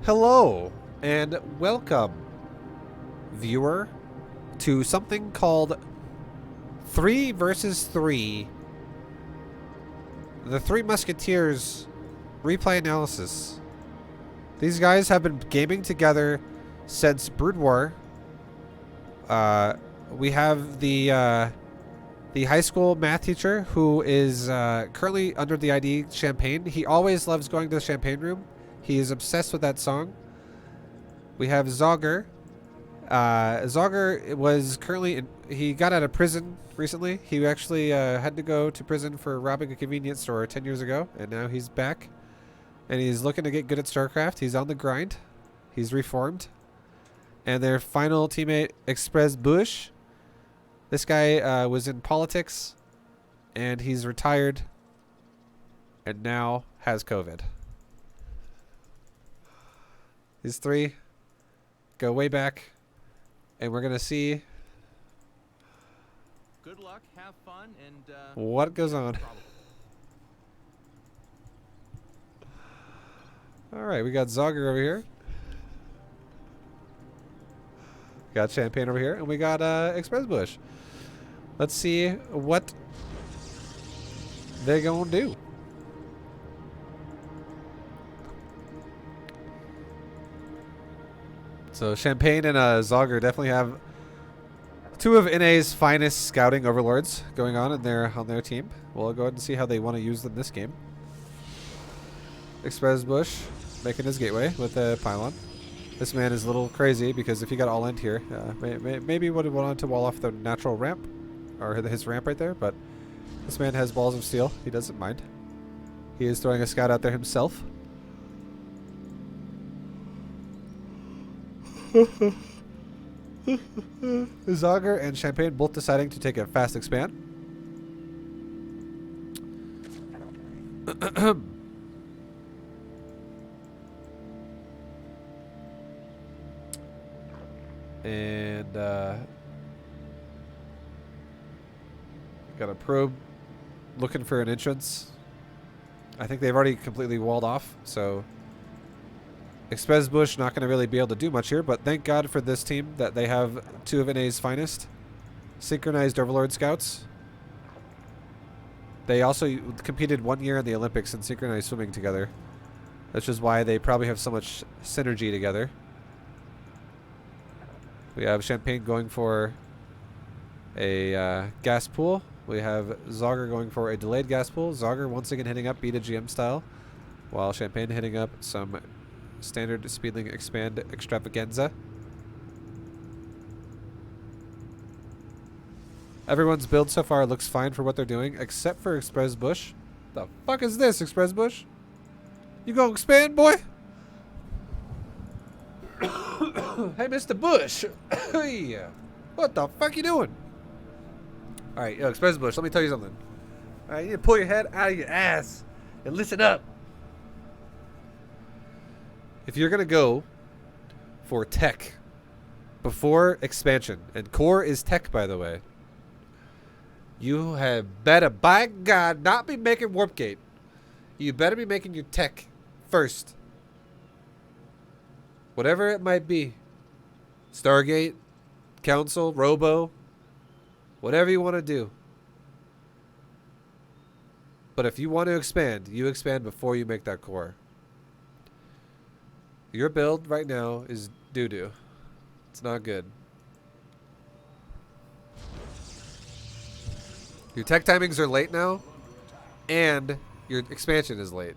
Hello and welcome, viewer, to something called 3 versus 3, the Three Musketeers replay analysis. These guys have been gaming together since Brood War. We have the high school math teacher who is currently under the ID Champagne. He always loves going to the Champagne room. He is obsessed with that song. We have Zogger. Zogger was currently he got out of prison recently. He actually had to go to prison for robbing a convenience store 10 years ago, and now he's back. And he's looking to get good at StarCraft. He's on the grind. He's reformed. And their final teammate, Express Bush. This guy was in politics, and he's retired, and now has COVID. These three go way back, and we're gonna see good luck, have fun, and what goes on. All right, we got Zogger over here. Got Champagne over here, and we got Express Bush. Let's see what they're gonna do. So Champagne and Zogger definitely have two of NA's finest scouting overlords going on in on their team. We'll go ahead and see how they want to use them this game. Express Bush making his gateway with a pylon. This man is a little crazy because if he got all in here, maybe would have wanted to wall off the natural ramp, or his ramp right there, but this man has balls of steel. He doesn't mind. He is throwing a scout out there himself. Zogger and Champagne both deciding to take a fast expand. And got a probe looking for an entrance. I think they've already completely walled off, so Express Bush not going to really be able to do much here, but thank God for this team that they have two of NA's finest synchronized Overlord Scouts. They also competed 1 year in the Olympics in synchronized swimming together, which is why they probably have so much synergy together. We have Champagne going for a gas pool. We have Zogger going for a delayed gas pool. Zogger once again hitting up Beta GM style, while Champagne hitting up some standard speedling expand extravaganza. Everyone's build so far looks fine for what they're doing, except for Express Bush. The fuck is this, Express Bush? You gonna expand, boy? Hey, Mr. Bush. Hey, what the fuck you doing? All right, yo, Express Bush, let me tell you something. All right, you need to pull your head out of your ass and listen up. If you're going to go for tech before expansion, and core is tech, by the way, you had better, by God, not be making Warp Gate. You better be making your tech first. Whatever it might be. Stargate, Council, Robo, whatever you want to do. But if you want to expand, you expand before you make that core. Your build right now is doo-doo. It's not good. Your tech timings are late now, and your expansion is late.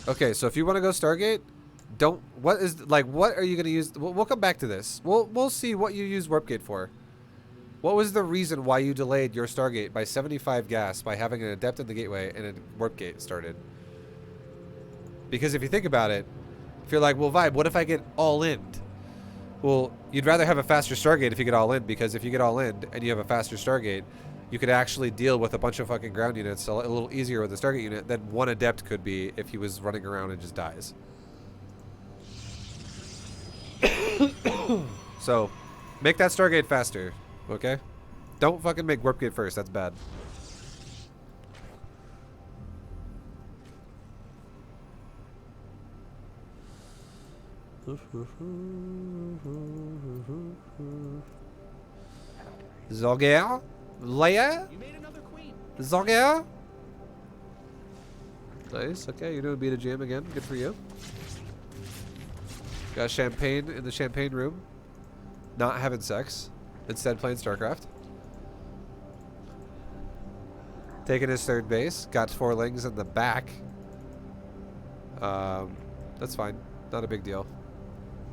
Okay, so if you want to go Stargate, what are you going to use? We'll come back to this. We'll see what you use Warp Gate for. What was the reason why you delayed your Stargate by 75 gas by having an Adept in the gateway and a Warp Gate started? Because if you think about it, if you're like, well, Vibe, what if I get all in? Well, you'd rather have a faster Stargate if you get all in, because if you get all in and you have a faster Stargate, you could actually deal with a bunch of fucking ground units a little easier with a Stargate unit than one Adept could be if he was running around and just dies. So, make that Stargate faster, okay? Don't fucking make Warp Gate first, that's bad. Zogger? Leia? You made another queen. Zogger? Nice. Okay, you're doing beat a jam again. Good for you. Got champagne in the champagne room. Not having sex. Instead playing StarCraft. Taking his third base. Got 4 lings in the back. That's fine. Not a big deal.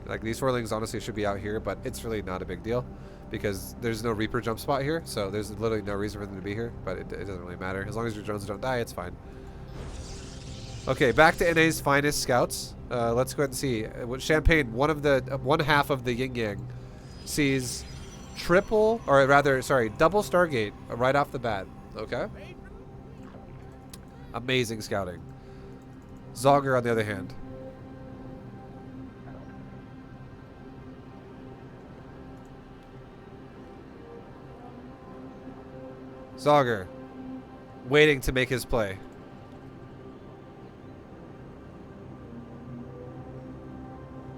Like, these 4 lings honestly should be out here, but it's really not a big deal. Because there's no Reaper jump spot here. So there's literally no reason for them to be here. But it doesn't really matter. As long as your drones don't die, it's fine. Okay, back to NA's finest scouts. Let's go ahead and see. Champagne, one half of the yin yang, sees double Stargate right off the bat. Okay. Amazing scouting. Zogger, on the other hand. Zogger, waiting to make his play.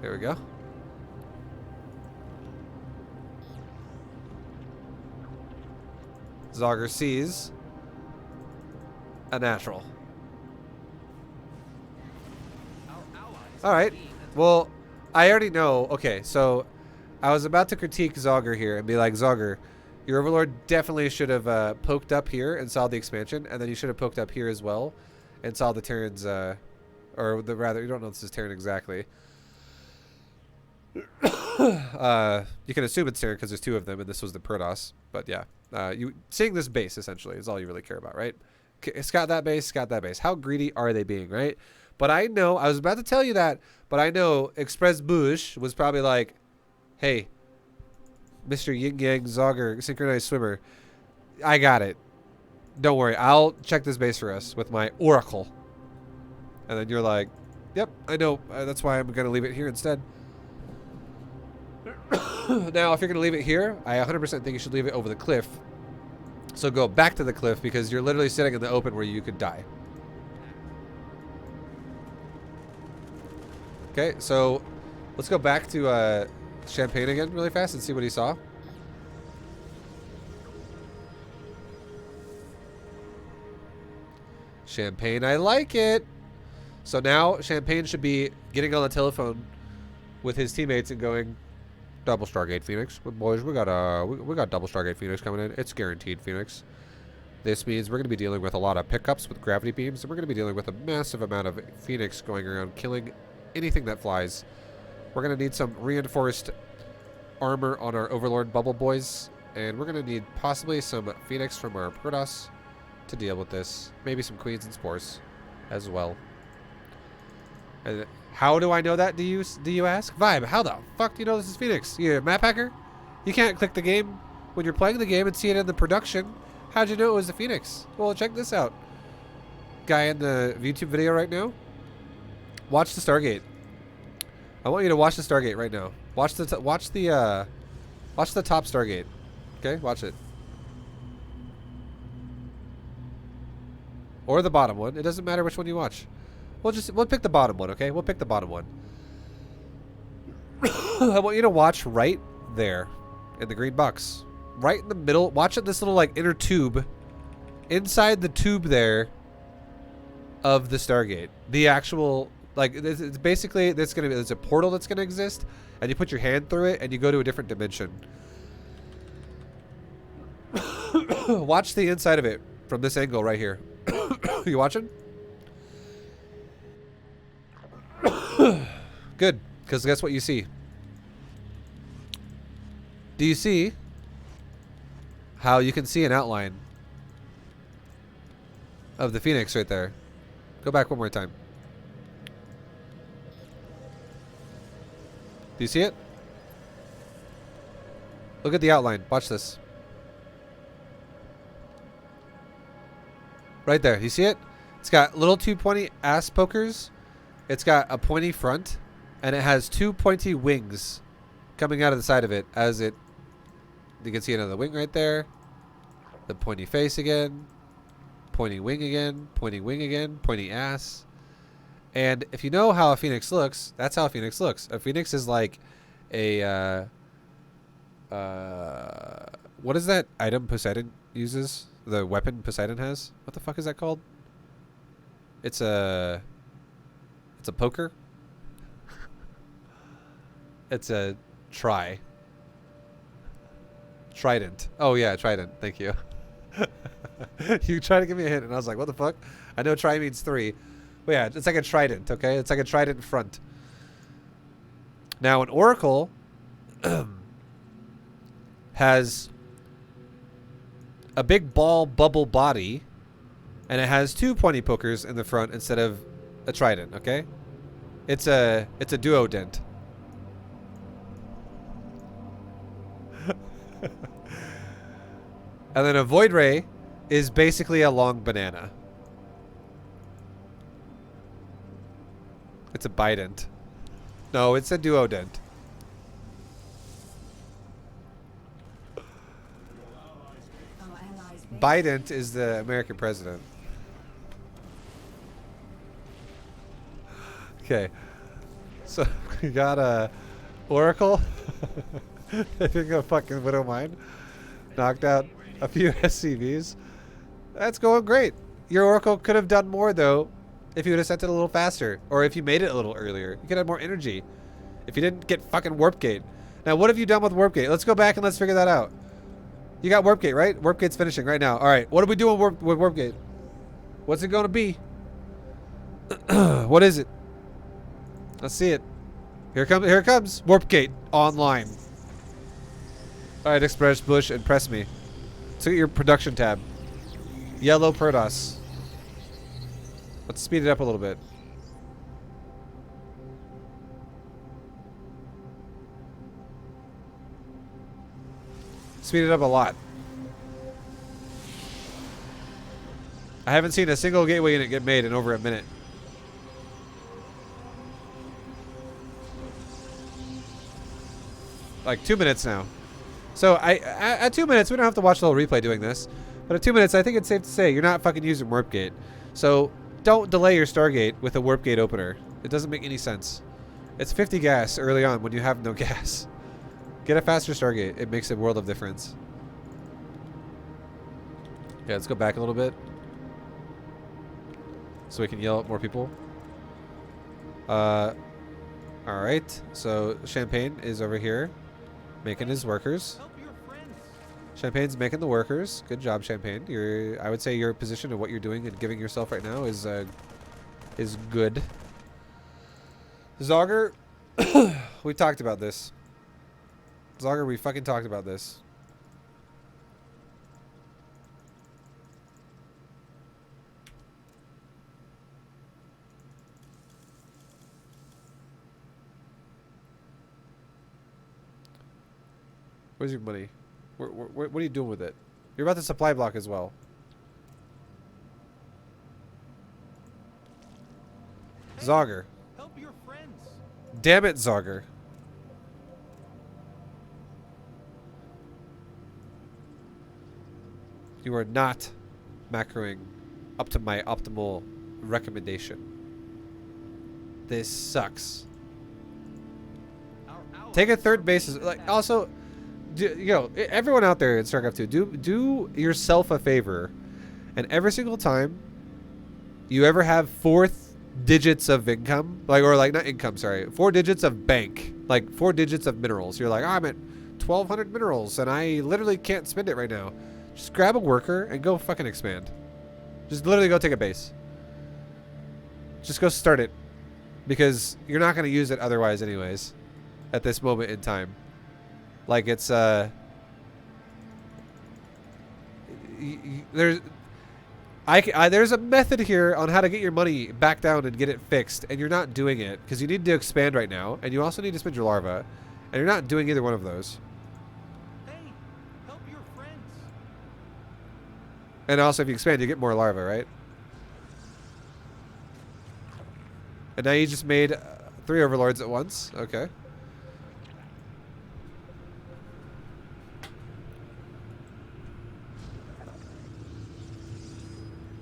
There we go. Zogger sees a natural. Alright. Well, I already know. Okay, so I was about to critique Zogger here and be like, Zogger, your Overlord definitely should have poked up here and saw the expansion, and then you should have poked up here as well and saw the Terrans, you don't know if this is Terran exactly. You can assume it's Terran because there's 2 of them, and this was the Protoss. But yeah, seeing this base essentially is all you really care about, right? Scout that base, scout that base. How greedy are they being, right? But I know, I was about to tell you that, but I know Express Bush was probably like, hey, Mr. Yin Yang Zogger, synchronized swimmer, I got it. Don't worry, I'll check this base for us with my Oracle. And then you're like, yep, I know. That's why I'm going to leave it here instead. Now, if you're going to leave it here, I 100% think you should leave it over the cliff. So go back to the cliff because you're literally sitting in the open where you could die. Okay, so let's go back to Champagne again really fast and see what he saw. Champagne, I like it. So now Champagne should be getting on the telephone with his teammates and going, double Stargate Phoenix. Boys, we got double Stargate Phoenix coming in. It's guaranteed, Phoenix. This means we're going to be dealing with a lot of pickups with gravity beams, and we're going to be dealing with a massive amount of Phoenix going around killing anything that flies. We're going to need some reinforced armor on our Overlord Bubble Boys, and we're going to need possibly some Phoenix from our Protoss to deal with this. Maybe some Queens and Spores as well. And how do I know that, do you ask? Vibe, how the fuck do you know this is Phoenix? You a map hacker? You can't click the game when you're playing the game and see it in the production. How'd you know it was the Phoenix? Well, check this out. Guy in the YouTube video right now. Watch the Stargate. I want you to watch the Stargate right now. Watch the top Stargate. Okay, watch it. Or the bottom one. It doesn't matter which one you watch. We'll pick the bottom one, okay? We'll pick the bottom one. I want you to watch right there in the green box. Right in the middle. Watch it, this little like inner tube. Inside the tube there of the Stargate. The actual, like, it's basically, there's a portal that's going to exist, and you put your hand through it and you go to a different dimension. Watch the inside of it from this angle right here. You watching? Good, because guess what you see? Do you see how you can see an outline of the Phoenix right there? Go back one more time. Do you see it? Look at the outline. Watch this. Right there. You see it? It's got little 2 pointy ass pokers. It's got a pointy front. And it has 2 pointy wings coming out of the side of it as it... You can see another wing right there. The pointy face again. Pointy wing again. Pointy wing again. Pointy ass. And if you know how a phoenix looks, that's how a phoenix looks. A phoenix is like a what is that item Poseidon uses? The weapon Poseidon has? What the fuck is that called? It's a poker. It's a trident. Oh yeah, trident. Thank you. You tried to give me a hint and I was like, what the fuck? I know tri means 3. But yeah, it's like a trident, okay? It's like a trident front. Now an oracle has a big ball bubble body, and it has 2 pointy pokers in the front instead of a trident, okay? It's a duodent. And then a void ray is basically a long banana. It's a bident. No, it's a duodent. Bident is the American president. Okay. So we got a Oracle. I think a fucking Widow Mine. Knocked out a few SCVs. That's going great. Your Oracle could have done more though if you would have sent it a little faster. Or if you made it a little earlier. You could have more energy. If you didn't get fucking Warp Gate. Now what have you done with Warp Gate? Let's go back and let's figure that out. You got Warp Gate, right? Warp Gate's finishing right now. Alright, what are we doing with Warp Gate? What's it going to be? What is it? Let's see it. Here it comes. Warp Gate online. Alright, Express Bush and press me. Let's look at your production tab. Yellow Perdos. Let's speed it up a little bit. Speed it up a lot. I haven't seen a single gateway unit get made in over a minute. Like 2 minutes now. So at 2 minutes, we don't have to watch the whole replay doing this. But at 2 minutes, I think it's safe to say you're not fucking using Warp Gate. So don't delay your Stargate with a Warp Gate opener. It doesn't make any sense. It's 50 gas early on when you have no gas. Get a faster Stargate. It makes a world of difference. Yeah, let's go back a little bit. So we can yell at more people. Alright. So Champagne is over here. Making his workers. Champagne's making the workers. Good job, Champagne. I would say your position of what you're doing and giving yourself right now is good. Zogger, we talked about this. Zogger, we fucking talked about this. Where's your money? What are you doing with it? You're about to supply block as well. Hey, Zogger. Help your friends. Damn it, Zogger. You are not macroing up to my optimal recommendation. This sucks. Take a third base. Like, also, everyone out there in StarCraft 2, do yourself a favor, and every single time you ever have 4 digits of income, not income, sorry, 4 digits of bank, like 4 digits of minerals. You're like, oh, I'm at 1,200 minerals, and I literally can't spend it right now. Just grab a worker and go fucking expand. Just literally go take a base. Just go start it, because you're not going to use it otherwise anyways at this moment in time. Like, it's there's a method here on how to get your money back down and get it fixed, and you're not doing it because you need to expand right now, and you also need to spend your larva, and you're not doing either one of those. Hey, help your friends. And also, if you expand, you get more larva, right? And now you just made 3 overlords at once. Okay.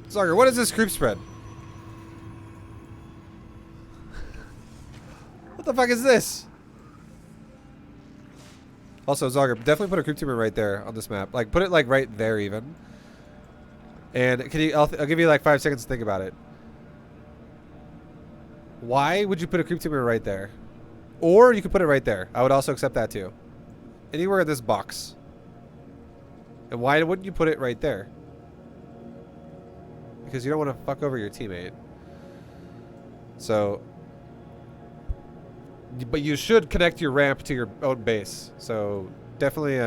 Zogger, what is this group spread? What the fuck is this? Also, Zogger, definitely put a creep teamer right there on this map. Like, put it like right there even. And can you? I'll give you like 5 seconds to think about it. Why would you put a creep teamer right there? Or you could put it right there. I would also accept that too. Anywhere in this box. And why wouldn't you put it right there? Because you don't want to fuck over your teammate. So, but you should connect your ramp to your own base. So definitely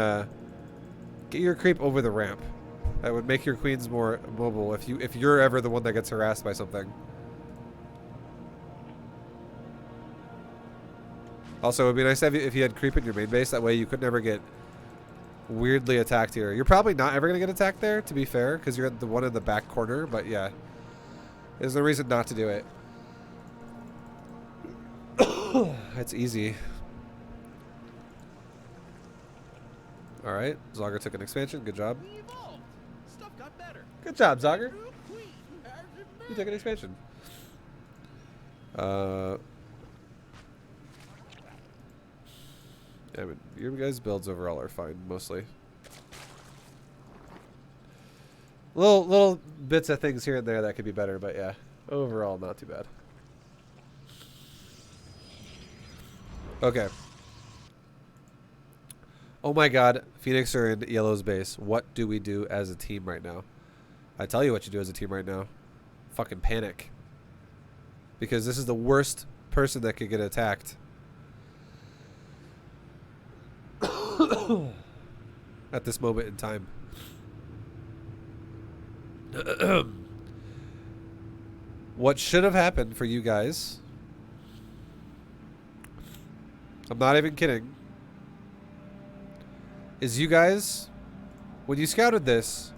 get your creep over the ramp. That would make your queens more mobile if you're ever the one that gets harassed by something. Also, it would be nice to have if you had creep in your main base. That way you could never get weirdly attacked here. You're probably not ever going to get attacked there, to be fair, because you're the one in the back corner. But yeah, there's no reason not to do it. It's easy. All right, Zogger took an expansion. Good job. We evolved. Stuff got better. Good job, Zogger. You took an expansion. Yeah, but your guys' builds overall are fine, mostly. Little bits of things here and there that could be better, but yeah, overall not too bad. Okay. Oh my god, Phoenix are in Yellow's base. What do we do as a team right now? I tell you what you do as a team right now. Fucking panic. Because this is the worst person that could get attacked. At this moment in time. What should have happened for you guys, I'm not even kidding, is you guys, when you scouted this,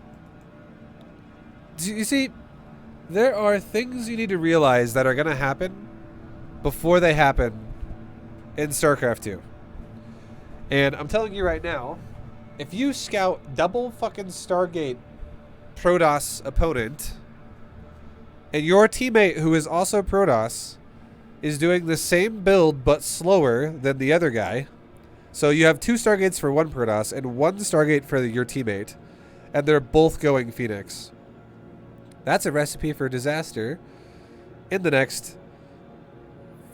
you see, there are things you need to realize that are going to happen before they happen in StarCraft 2. And I'm telling you right now, if you scout double fucking Stargate Protoss opponent, and your teammate who is also Protoss is doing the same build but slower than the other guy, so you have 2 Stargates for one Protoss and 1 Stargate for your teammate, and they're both going Phoenix. That's a recipe for disaster in the next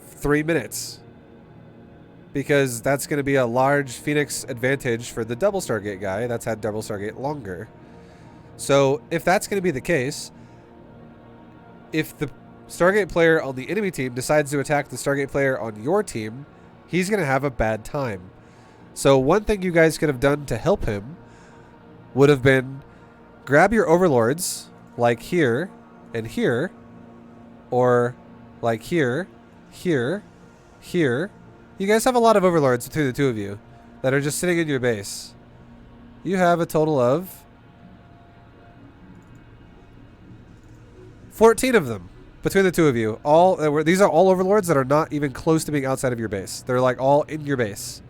3 minutes. Because that's going to be a large Phoenix advantage for the double Stargate guy that's had double Stargate longer. So if that's going to be the case, if the Stargate player on the enemy team decides to attack the Stargate player on your team, he's going to have a bad time. So one thing you guys could have done to help him would have been grab your overlords like here and here, or like here, here, here. You guys have a lot of overlords between the two of you that are just sitting in your base. You have a total of 14 of them between the two of you. These are all overlords that are not even close to being outside of your base. They're like all in your base.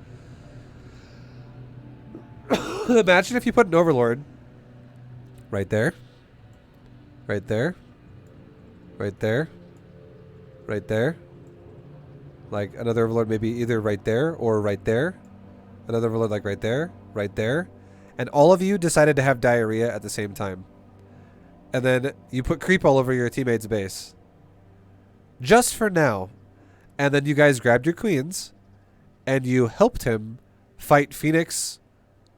Imagine if you put an overlord right there, right there, right there, right there. Like another overlord maybe either right there or right there. Another overlord like right there, right there. And all of you decided to have diarrhea at the same time. And then you put creep all over your teammate's base. Just for now. And then you guys grabbed your queens and you helped him fight Phoenix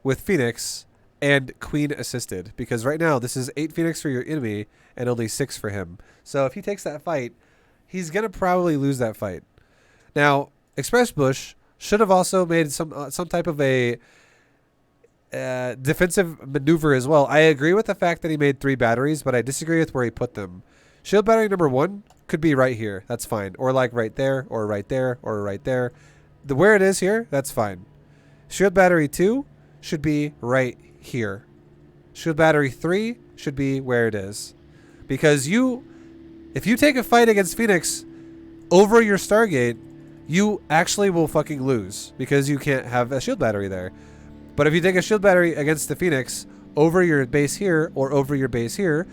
with Phoenix and queen assisted. Because right now this is 8 Phoenix for your enemy and only 6 for him. So if he takes that fight, he's going to probably lose that fight. Now, Express Bush should have also made some type of a defensive maneuver as well. I agree with the fact that he made 3 batteries, but I disagree with where he put them. Shield battery number 1 could be right here. That's fine. Or like right there, or right there, or right there. Where it is here, that's fine. Shield battery 2 should be right here. Shield battery 3 should be where it is. Because if you take a fight against Phoenix over your Stargate, you actually will fucking lose because you can't have a shield battery there. But if you take a shield battery against the Phoenix over your base here or over your base here,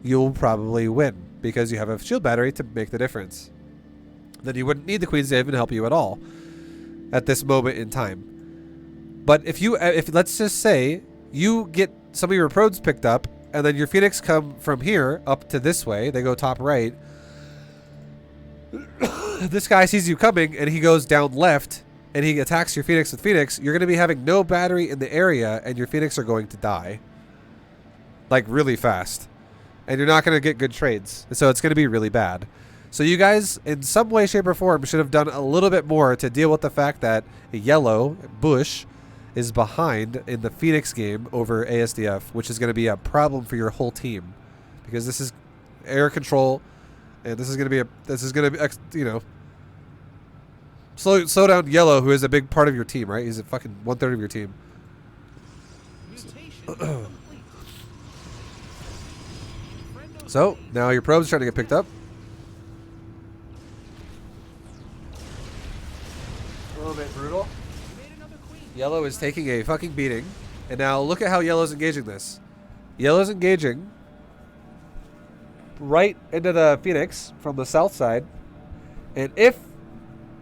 you'll probably win because you have a shield battery to make the difference. then you wouldn't need the Queens to even help you at all at this moment in time. But if let's just say you get some of your probes picked up, and then your Phoenix come from here up to this way, they go top right. This guy sees you coming, and he goes down left, and he attacks your Phoenix with Phoenix. You're going to be having no battery in the area, and your Phoenix are going to die. Like, really fast. And you're not going to get good trades. So it's going to be really bad. So you guys, in some way, shape, or form, should have done a little bit more to deal with the fact that yellow, Bush, is behind in the Phoenix game over ASDF, which is going to be a problem for your whole team. Because this is air control, and this is going to be, you know, slow down yellow, who is a big part of your team, right? He's a fucking 1/3 of your team. So, now your probe's trying to get picked up. A little bit brutal. Yellow is taking a fucking beating. And now look at how yellow's engaging this. Yellow's engaging right into the Phoenix from the south side. And if...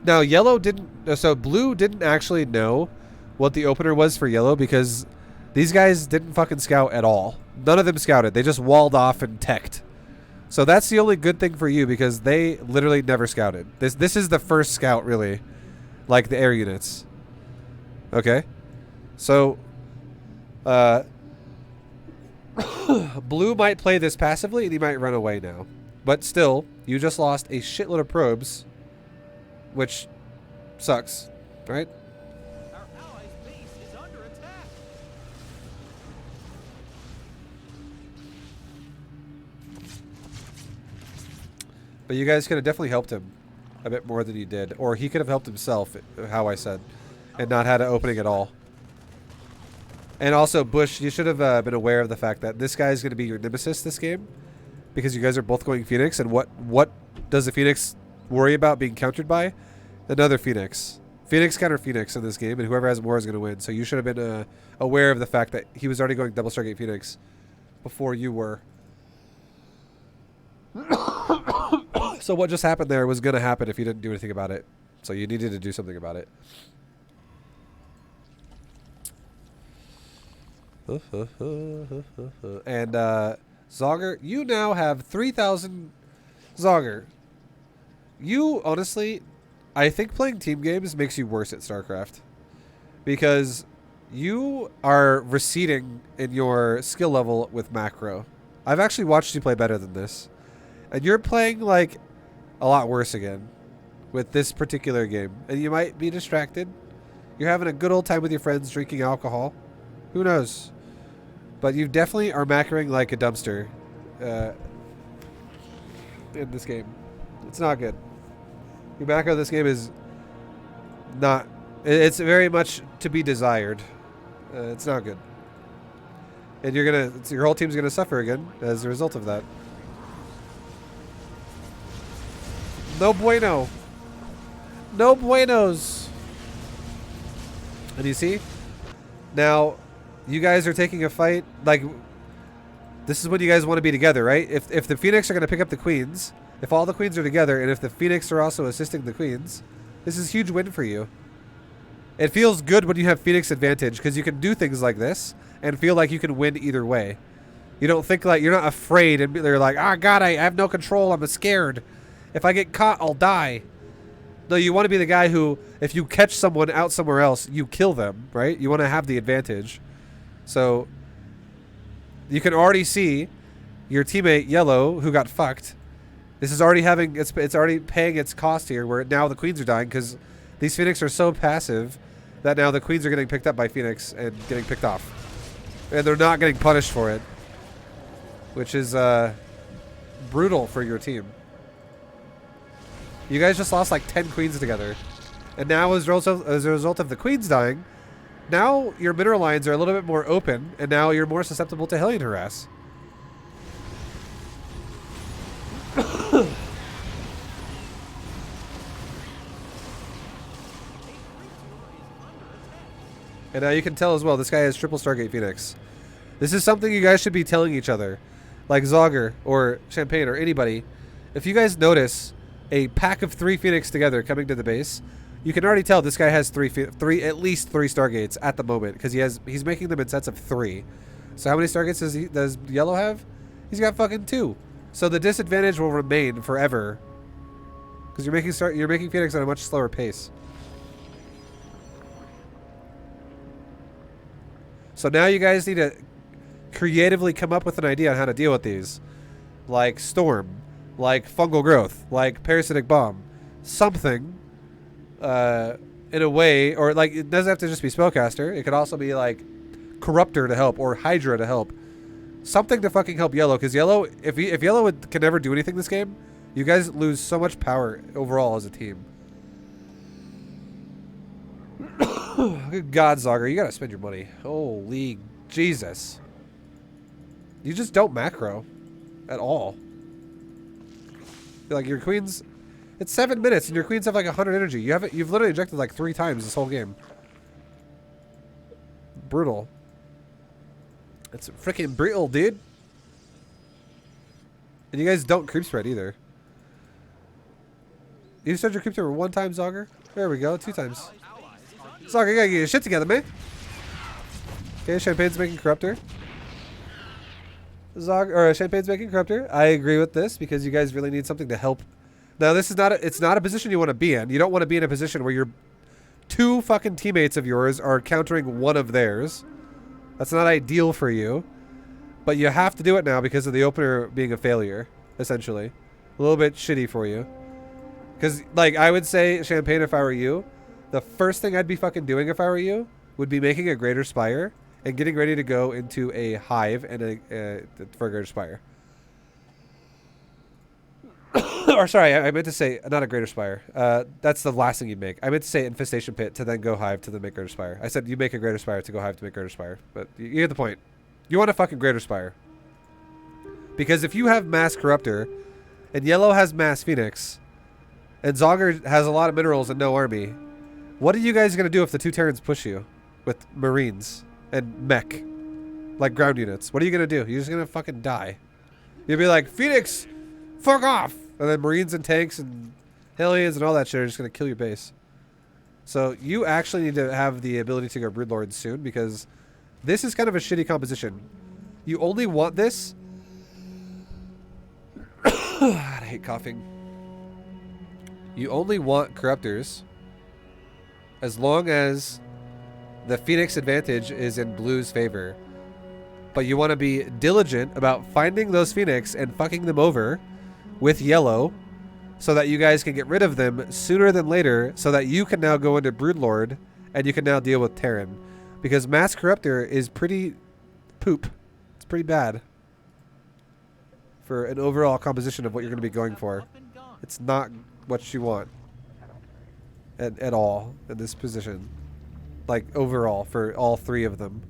Now, yellow didn't... So, blue didn't actually know what the opener was for yellow because these guys didn't fucking scout at all. None of them scouted. They just walled off and teched. So that's the only good thing for you because they literally never scouted. This is the first scout, really. Like the air units. Okay? So, blue might play this passively and he might run away now. But still, you just lost a shitload of probes, which sucks, right? Our allies' base is under attack. But you guys could have definitely helped him a bit more than you did. Or he could have helped himself, how I said, and not had an opening at all. And also, Bush, you should have been aware of the fact that this guy is going to be your nemesis this game. Because you guys are both going Phoenix. And what does the Phoenix worry about being countered by? Another Phoenix. Phoenix counter Phoenix in this game. And whoever has more is going to win. So you should have been aware of the fact that he was already going double Stargate Phoenix before you were. So what just happened there was going to happen if you didn't do anything about it. So you needed to do something about it. And Zogger, you now have 3,000. Zogger, you honestly, I think playing team games makes you worse at StarCraft. Because you are receding in your skill level with macro. I've actually watched you play better than this. And you're playing like a lot worse again with this particular game. And you might be distracted. You're having a good old time with your friends drinking alcohol. Who knows? But you definitely are macroing like a dumpster in this game. It's not good. Your macro in this game is not... It's very much to be desired. It's not good. And you're gonna... Your whole team's gonna suffer again as a result of that. No bueno. No buenos. And you see? Now, you guys are taking a fight. Like, this is when you guys want to be together, right? If the Phoenix are going to pick up the Queens, if all the Queens are together, and if the Phoenix are also assisting the Queens, this is a huge win for you. It feels good when you have Phoenix advantage, because you can do things like this, and feel like you can win either way. You don't think like, you're not afraid, and they're like, oh god, I have no control, I'm scared. If I get caught, I'll die. No, you want to be the guy who, if you catch someone out somewhere else, you kill them, right? You want to have the advantage. So, you can already see your teammate, Yellow, who got fucked. This is already having, it's already paying its cost here, where now the Queens are dying, because these Phoenix are so passive that now the Queens are getting picked up by Phoenix and getting picked off. And they're not getting punished for it. Which is, brutal for your team. You guys just lost like 10 Queens together. And now as a result of the Queens dying, now your mineral lines are a little bit more open, and now you're more susceptible to Hellion Harass. And now you can tell as well, this guy has triple Stargate Phoenix. This is something you guys should be telling each other. Like Zogger or Champagne or anybody. If you guys notice a pack of 3 Phoenix together coming to the base, you can already tell this guy has at least 3 Stargates at the moment because he's making them in sets of 3. So how many Stargates does Yellow have? He's got fucking 2. So the disadvantage will remain forever because you're making Phoenix at a much slower pace. So now you guys need to creatively come up with an idea on how to deal with these, like Storm, like Fungal Growth, like Parasitic Bomb, something. In a way, or like it doesn't have to just be Spellcaster. It could also be like Corruptor to help or Hydra to help. Something to fucking help Yellow, because Yellow, if Yellow can never do anything this game, you guys lose so much power overall as a team. Good God, Zogger, you gotta spend your money. Holy Jesus! You just don't macro at all. Like your queens. It's 7 minutes and your queens have like 100 energy. You've literally ejected like 3 times this whole game. Brutal. It's freaking brutal, dude. And you guys don't creep spread either. You started your creep spread 1 time, Zogger? There we go, 2 times. Zogger, you gotta get your shit together, man. Okay, Champagne's making Corruptor. Champagne's making Corruptor. I agree with this because you guys really need something to help. Now, this is it's not a position you want to be in. You don't want to be in a position where your 2 fucking teammates of yours are countering 1 of theirs. That's not ideal for you. But you have to do it now because of the opener being a failure, essentially. A little bit shitty for you. Because, like, I would say, Champagne, if I were you, the first thing I'd be fucking doing if I were you would be making a Greater Spire and getting ready to go into a Hive and for a Greater Spire. Or sorry, I meant to say not a Greater Spire. That's the last thing you'd make. I meant to say Infestation Pit to then go Hive to then make Greater Spire. I said you make a Greater Spire to go Hive to make Greater Spire. But you get the point. You want a fucking Greater Spire. Because if you have Mass Corruptor and Yellow has Mass Phoenix and Zogger has a lot of minerals and no army, what are you guys going to do if the 2 Terrans push you with Marines and mech? Like ground units. What are you going to do? You're just going to fucking die. You'll be like, Phoenix, fuck off! And then Marines and tanks and Hellions and all that shit are just going to kill your base. So you actually need to have the ability to go Broodlords soon because this is kind of a shitty composition. You only want this. I hate coughing. You only want Corruptors as long as the Phoenix advantage is in Blue's favor. But you want to be diligent about finding those Phoenix and fucking them over with Yellow so that you guys can get rid of them sooner than later so that you can now go into Broodlord and you can now deal with Terran. Because Mass Corruptor is pretty poop. It's pretty bad for an overall composition of what you're going to be going for. It's not what you want at all in this position. Like overall for all 3 of them.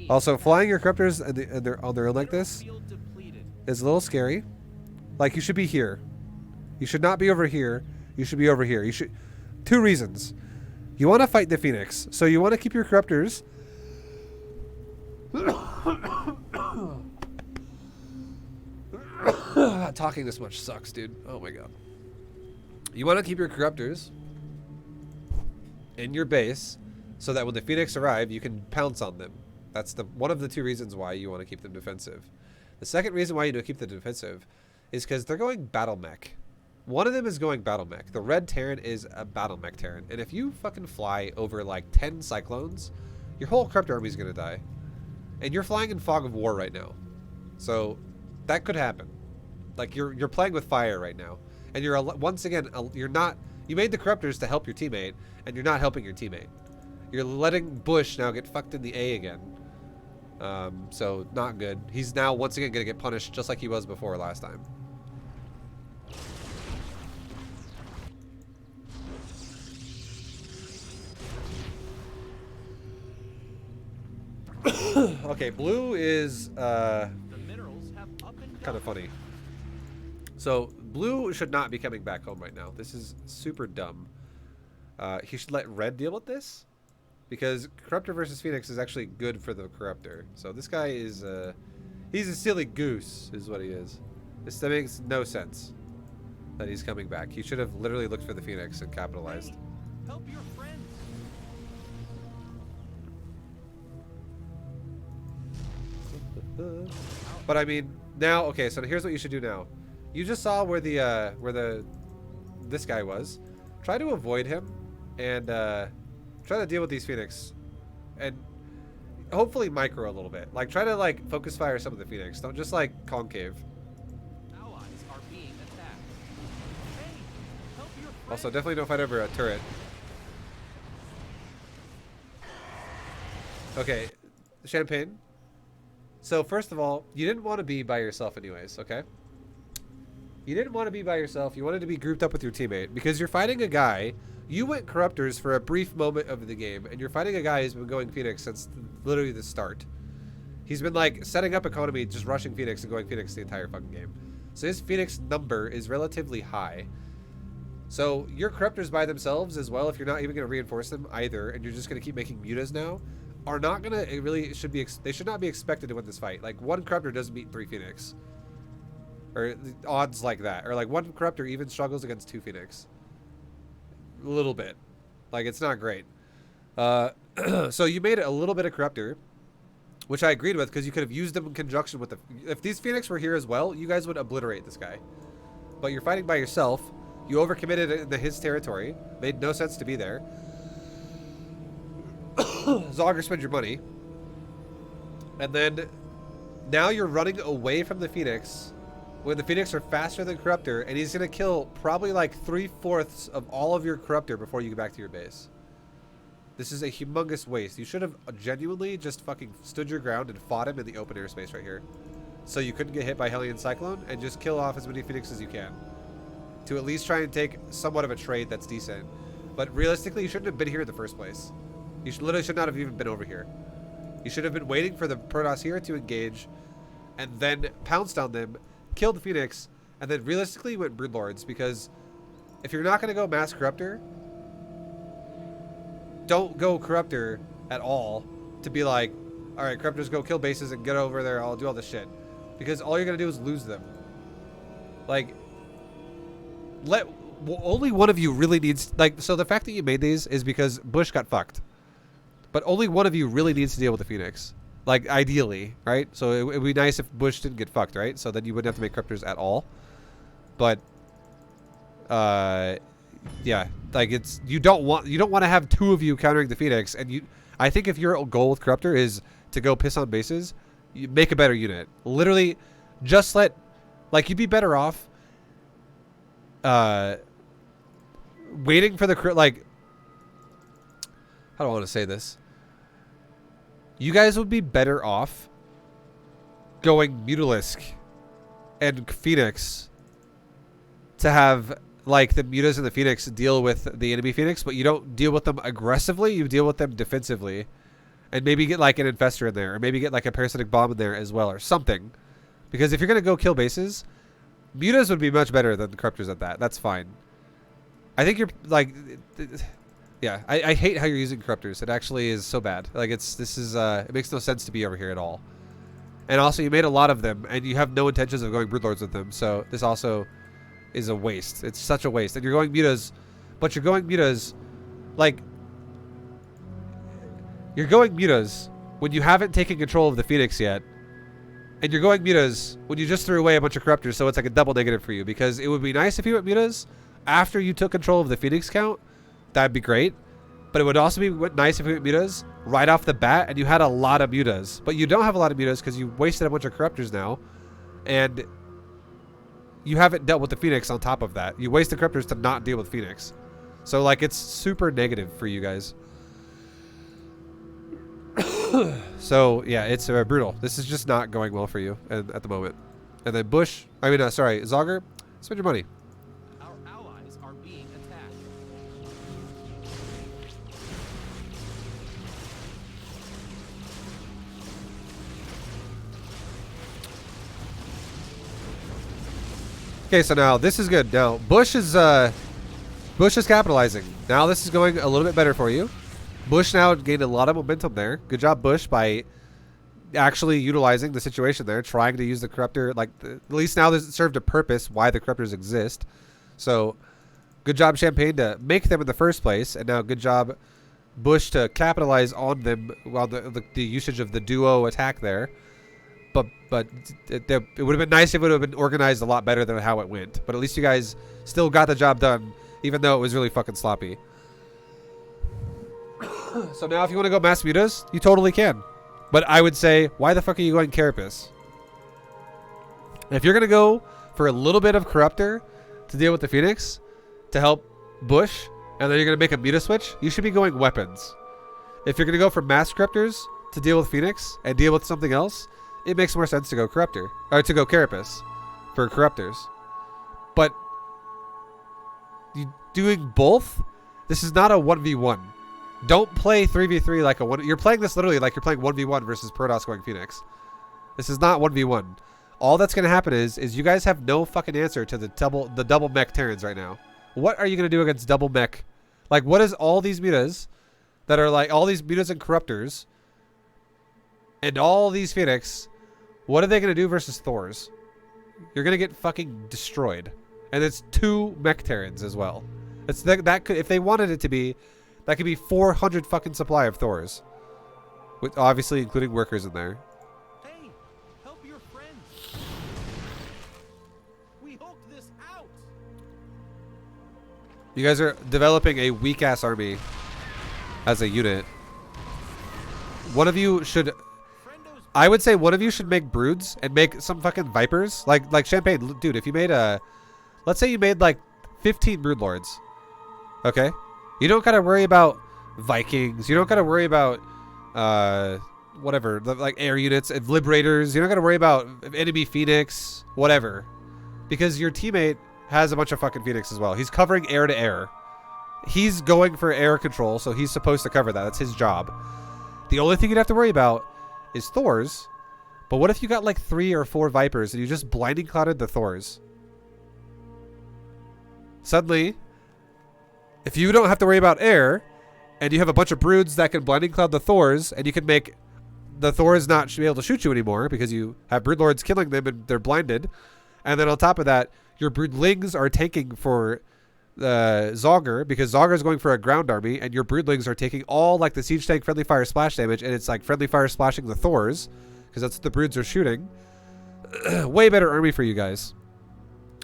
Also, flying your Corruptors and they're on their own like this is a little scary. Like, you should be here. You should not be over here. You should be over here. You should... 2 reasons. You want to fight the Phoenix. So you want to keep your Corruptors... Talking this much sucks, dude. Oh my god. You want to keep your Corruptors in your base so that when the Phoenix arrive, you can pounce on them. That's one of the 2 reasons why you want to keep them defensive. The second reason why you do keep them defensive is because they're going battle mech. One of them is going battle mech. The red Terran is a battle mech Terran. And if you fucking fly over like 10 Cyclones, your whole Corruptor army is going to die. And you're flying in Fog of War right now. So that could happen. Like you're playing with fire right now. And you're once again, you made the Corruptors to help your teammate and you're not helping your teammate. You're letting Bush now get fucked in the A again. So not good. He's now once again going to get punished just like he was before last time. Okay, Blue is kind of funny. So Blue should not be coming back home right now. This is super dumb. He should let Red deal with this. Because Corruptor versus Phoenix is actually good for the Corruptor. So this guy is, he's a silly goose, is what he is. That makes no sense. that he's coming back. He should have literally looked for the Phoenix and capitalized. Hey, help your friends. But I mean, now, okay, so here's what you should do now. You just saw where this guy was. Try to avoid him and try to deal with these Phoenix and hopefully micro a little bit. Like, try to like focus fire some of the Phoenix. Don't just like concave. Allies are being attacked. Hey, help your friends. Also, definitely don't fight over a turret. Okay, Champagne. So first of all, you didn't want to be by yourself anyways, okay? You didn't want to be by yourself. You wanted to be grouped up with your teammate because you're fighting a guy. You went Corruptors for a brief moment of the game, and you're fighting a guy who's been going Phoenix since literally the start. He's been like setting up economy, just rushing Phoenix and going Phoenix the entire fucking game. So his Phoenix number is relatively high. So your Corruptors by themselves as well, if you're not even going to reinforce them either, and you're just going to keep making mutas now, are not going to, it really should be, they should not be expected to win this fight. Like, one Corruptor doesn't beat 3 Phoenix. Or odds like that. Or like, one Corruptor even struggles against 2 Phoenix. A little bit. Like, it's not great. So you made it a little bit of Corruptor, which I agreed with because you could have used them in conjunction with the... If these Phoenix were here as well, you guys would obliterate this guy. But you're fighting by yourself. You overcommitted in his territory. Made no sense to be there. Zogger, spend your money. And then now you're running away from the Phoenix when the Phoenix are faster than Corruptor, and he's going to kill probably like 3/4 of all of your Corruptor before you get back to your base. This is a humongous waste. You should have genuinely just fucking stood your ground and fought him in the open airspace right here. So you couldn't get hit by Hellion Cyclone, and just kill off as many Phoenix as you can. To at least try and take somewhat of a trade that's decent. But realistically, you shouldn't have been here in the first place. You literally should not have even been over here. You should have been waiting for the Protoss here to engage, and then pounced on them, killed the Phoenix, and then realistically went Broodlords, because if you're not going to go Mass Corruptor, don't go Corruptor at all to be like, alright, Corruptors go kill bases and get over there, I'll do all this shit. Because all you're going to do is lose them. Like, only one of you really needs, like, so the fact that you made these is because Bush got fucked. But only one of you really needs to deal with the Phoenix. Like, ideally, right? So it would be nice if Bush didn't get fucked, right? So then you wouldn't have to make Corruptors at all. But, yeah, like you don't want to have 2 of you countering the Phoenix. And I think if your goal with Corruptor is to go piss on bases, you make a better unit. Literally, just like, you'd be better off, waiting for the, like, how do I want to say this? You guys would be better off going Mutalisk and Phoenix to have, like, the Mutas and the Phoenix deal with the enemy Phoenix, but you don't deal with them aggressively, you deal with them defensively. And maybe get, like, an Infestor in there, or maybe get, like, a Parasitic Bomb in there as well, or something. Because if you're going to go kill bases, Mutas would be much better than the Corruptors at that. That's fine. I think you're, like... Yeah, I hate how you're using Corruptors. It actually is so bad. Like, it makes no sense to be over here at all. And also, you made a lot of them, and you have no intentions of going Broodlords with them, so this also is a waste. It's such a waste. And you're going Mutas, but you're going Mutas, like... You're going Mutas when you haven't taken control of the Phoenix yet. And you're going Mutas when you just threw away a bunch of Corruptors, so it's like a double negative for you. Because it would be nice if you went Mutas after you took control of the Phoenix count. That'd be great. But it would also be nice if you went Mutas right off the bat and you had a lot of Mutas. But you don't have a lot of Mutas because you wasted a bunch of Corruptors now. And you haven't dealt with the Phoenix on top of that. You wasted Corruptors to not deal with Phoenix. So, like, it's super negative for you guys. So, yeah, it's brutal. This is just not going well for you at the moment. And then Bush, sorry, Zogger, spend your money. Our allies are being attacked. Okay, so now this is good. Now Bush is capitalizing. Now this is going a little bit better for you. Bush now gained a lot of momentum there. Good job, Bush, by actually utilizing the situation there, trying to use the Corruptor. Like, at least now this served a purpose why the Corruptors exist. So good job, Champagne, to make them in the first place, and now good job, Bush, to capitalize on them while the usage of the duo attack there. But it would have been nice if it would have been organized a lot better than how it went. But at least you guys still got the job done, even though it was really fucking sloppy. So now if you want to go Mass Mutas, you totally can. But I would say, why the fuck are you going Carapace? If you're going to go for a little bit of Corruptor to deal with the Phoenix, to help Bush, and then you're going to make a Muta switch, you should be going Weapons. If you're going to go for Mass Corruptors to deal with Phoenix and deal with something else, it makes more sense to go Corruptor. Or to go Carapace for Corruptors. But you doing both, this is not a 1v1. Don't play 3v3 like a 1. You're playing this literally like you're playing 1v1 versus Protoss going Phoenix. This is not 1v1. All that's going to happen is you guys have no fucking answer to the double mech Terrans right now. What are you going to do against double mech? Like, what is all these mutas that are like all these mutas and Corruptors and all these Phoenix? What are they going to do versus Thors? You're going to get fucking destroyed. And it's 2 mech Terrans as well. It's that could, if they wanted it to be, that could be 400 fucking supply of Thors. With obviously including workers in there. Hey, help your friends. We hulked this out. You guys are developing a weak ass army as a unit. One of you should, I would say one of you should make broods and make some fucking vipers. Like Champagne, dude, if you made a, let's say you made like 15 brood lords. Okay? You don't gotta worry about Vikings. You don't gotta worry about whatever, like air units, liberators. You don't gotta worry about enemy Phoenix, whatever, because your teammate has a bunch of fucking Phoenix as well. He's covering air to air. He's going for air control, so he's supposed to cover that. That's his job. The only thing you'd have to worry about is Thors. But what if you got like 3 or 4 Vipers and you just blinding clouded the Thors? Suddenly, if you don't have to worry about air, and you have a bunch of broods that can blinding cloud the Thors, and you can make the Thors not be able to shoot you anymore because you have broodlords killing them and they're blinded, and then on top of that, your broodlings are tanking for Zogger because Zogger is going for a ground army, and your broodlings are taking all like the siege tank friendly fire splash damage, and it's like friendly fire splashing the Thors because that's what the broods are shooting. Way better army for you guys.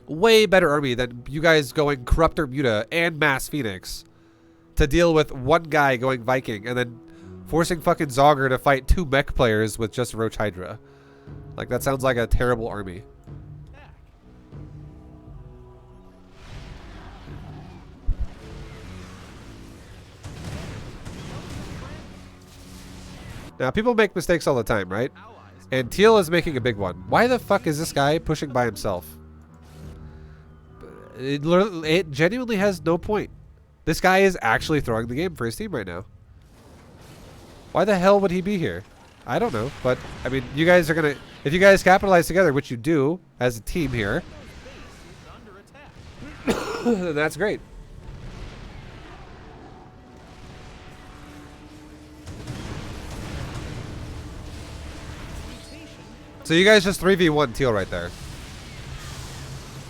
Way better army than you guys going Corruptor Muta and Mass Phoenix to deal with one guy going Viking and then forcing fucking Zogger to fight 2 mech players with just Roach Hydra. Like, that sounds like a terrible army. Now, people make mistakes all the time, right? And Teal is making a big one. Why the fuck is this guy pushing by himself? It genuinely has no point. This guy is actually throwing the game for his team right now. Why the hell would he be here? I don't know, but I mean, you guys are gonna, if you guys capitalize together, which you do as a team here, then that's great. So you guys just 3v1 Teal right there.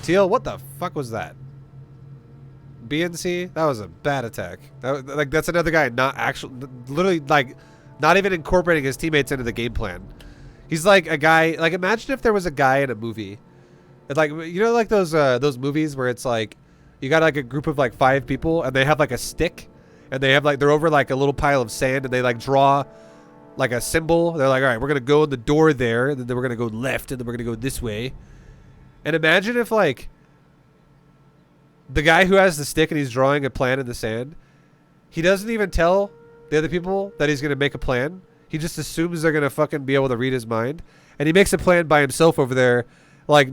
Teal, what the fuck was that? BNC? That was a bad attack. Like, that's another guy not actually, literally, like, not even incorporating his teammates into the game plan. He's like a guy, like, imagine if there was a guy in a movie. It's like, you know, like those movies where it's like, you got like a group of like 5 people and they have like a stick and they have like, they're over like a little pile of sand and they like draw like a symbol. They're like, all right, we're going to go in the door there, and then we're going to go left, and then we're going to go this way. And imagine if like the guy who has the stick and he's drawing a plan in the sand, he doesn't even tell the other people that he's going to make a plan. He just assumes they're going to fucking be able to read his mind. And he makes a plan by himself over there. Like,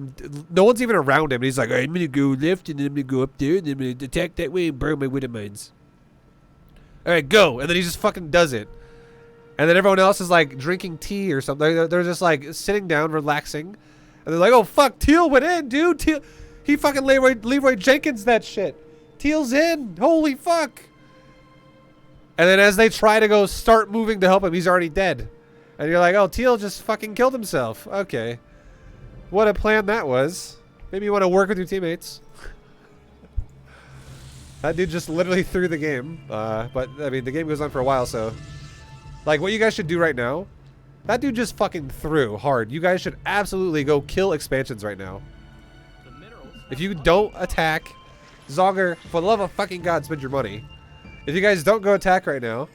no one's even around him. And he's like, all right, I'm going to go left, and then I'm going to go up there, and then I'm going to attack that way and burn my widow mines. All right, go. And then he just fucking does it. And then everyone else is like drinking tea or something. They're just like sitting down, relaxing. And they're like, oh, fuck, Teal went in, dude. Teal, he fucking Leroy Jenkins that shit. Teal's in. Holy fuck. And then as they try to go start moving to help him, he's already dead. And you're like, oh, Teal just fucking killed himself. Okay. What a plan that was. Maybe you want to work with your teammates. That dude just literally threw the game. But, I mean, the game goes on for a while, so... Like, what you guys should do right now... That dude just fucking threw hard. You guys should absolutely go kill expansions right now. If you don't attack... Zogger, for the love of fucking God, spend your money. If you guys don't go attack right now...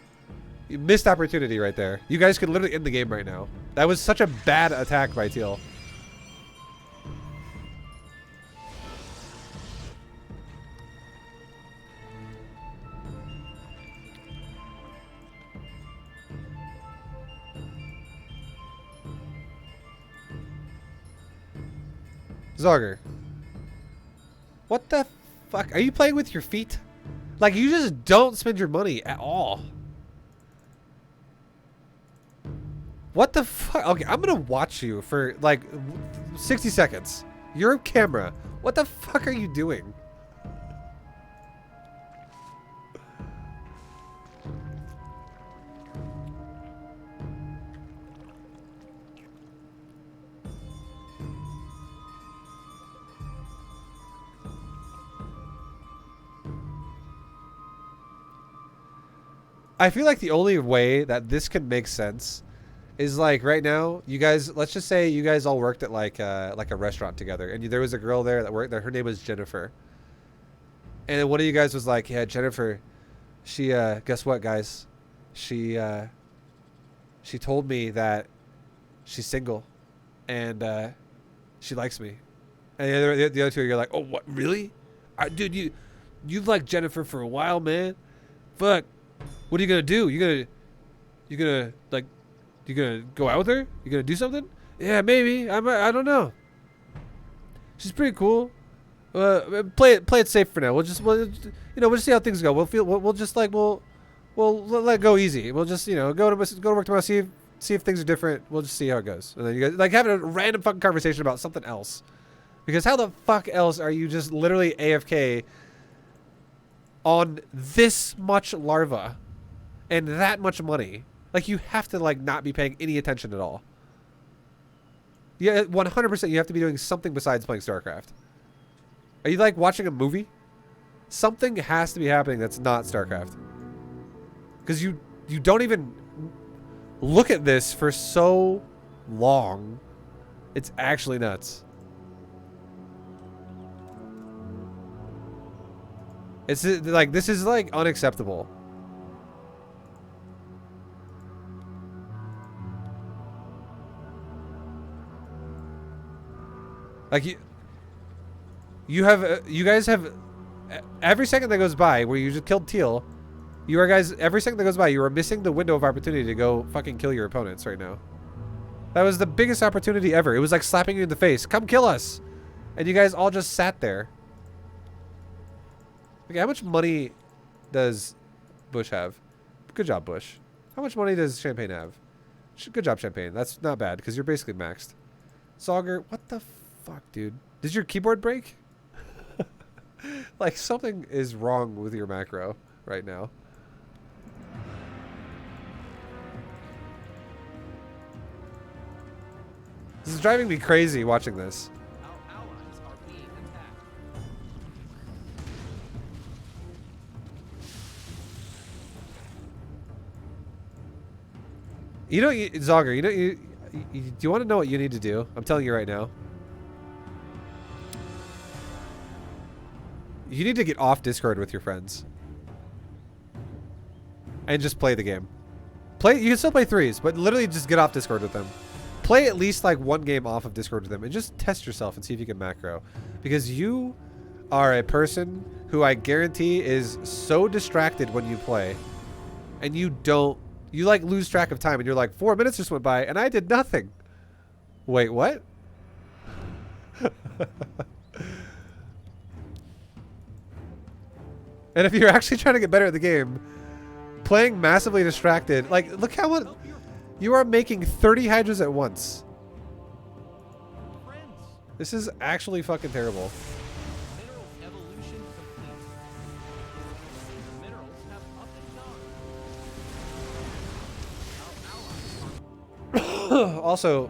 You missed opportunity right there. You guys could literally end the game right now. That was such a bad attack by Teal. Zogger. What the fuck? Are you playing with your feet? Like, you just don't spend your money at all. What the fuck? Okay, I'm gonna watch you for like 60 seconds. You're a camera. What the fuck are you doing? I feel like the only way that this can make sense is like right now, you guys, let's just say you guys all worked at like a restaurant together, and there was a girl there that worked there. Her name was Jennifer. And then one of you guys was like, yeah, Jennifer, she, guess what, guys? She told me that she's single and she likes me. And the other two, you're like, oh, what, really? Dude, you've liked Jennifer for a while, man. Fuck. What are you gonna do? You gonna like, you gonna go out with her? You gonna do something? Yeah, maybe. I don't know. She's pretty cool. Play it safe for now. We'll just see how things go. We'll let go easy. We'll just, go to work tomorrow. See if things are different. We'll just see how it goes. And then you guys like having a random fucking conversation about something else. Because how the fuck else are you just literally AFK on this much larva and that much money? Like, you have to like not be paying any attention at all. Yeah, 100% you have to be doing something besides playing StarCraft. Are you like watching a movie? Something has to be happening that's not StarCraft. Because you don't even look at this for so long. It's actually nuts. It's like, this is like unacceptable. Like, you guys have, every second that goes by where you just killed Teal, every second that goes by, you are missing the window of opportunity to go fucking kill your opponents right now. That was the biggest opportunity ever. It was like slapping you in the face. Come kill us. And you guys all just sat there. Okay, how much money does Bush have? Good job, Bush. How much money does Champagne have? Good job, Champagne. That's not bad, because you're basically maxed. Sauger, what the fuck, dude? Did your keyboard break? Like, something is wrong with your macro right now. This is driving me crazy watching this. Our allies are being attacked. Zogger, do you want to know what you need to do? I'm telling you right now. You need to get off Discord with your friends. And just play the game. You can still play threes, but literally just get off Discord with them. Play at least like one game off of Discord with them and just test yourself and see if you can macro. Because you are a person who I guarantee is so distracted when you play. And you like lose track of time and you're like, 4 minutes just went by and I did nothing. Wait, what? And if you're actually trying to get better at the game, playing massively distracted, like, look how much you are making 30 hydras at once. Friends, This is actually fucking terrible. mineral evolution complete. The minerals have up and gone. Our allies are Also,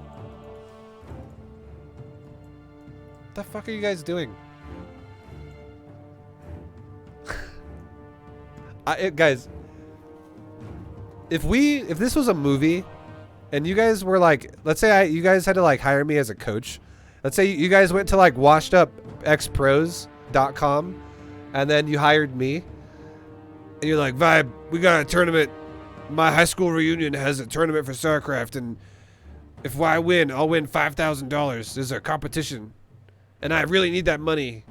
what the fuck are you guys doing? Guys, if this was a movie, and you guys were like, let's say you guys had to like hire me as a coach. Let's say you guys went to like washedupxpros.com, and then you hired me, and you're like, Vibe, we got a tournament. My high school reunion has a tournament for StarCraft, and if I win, I'll win $5,000. There's a competition, and I really need that money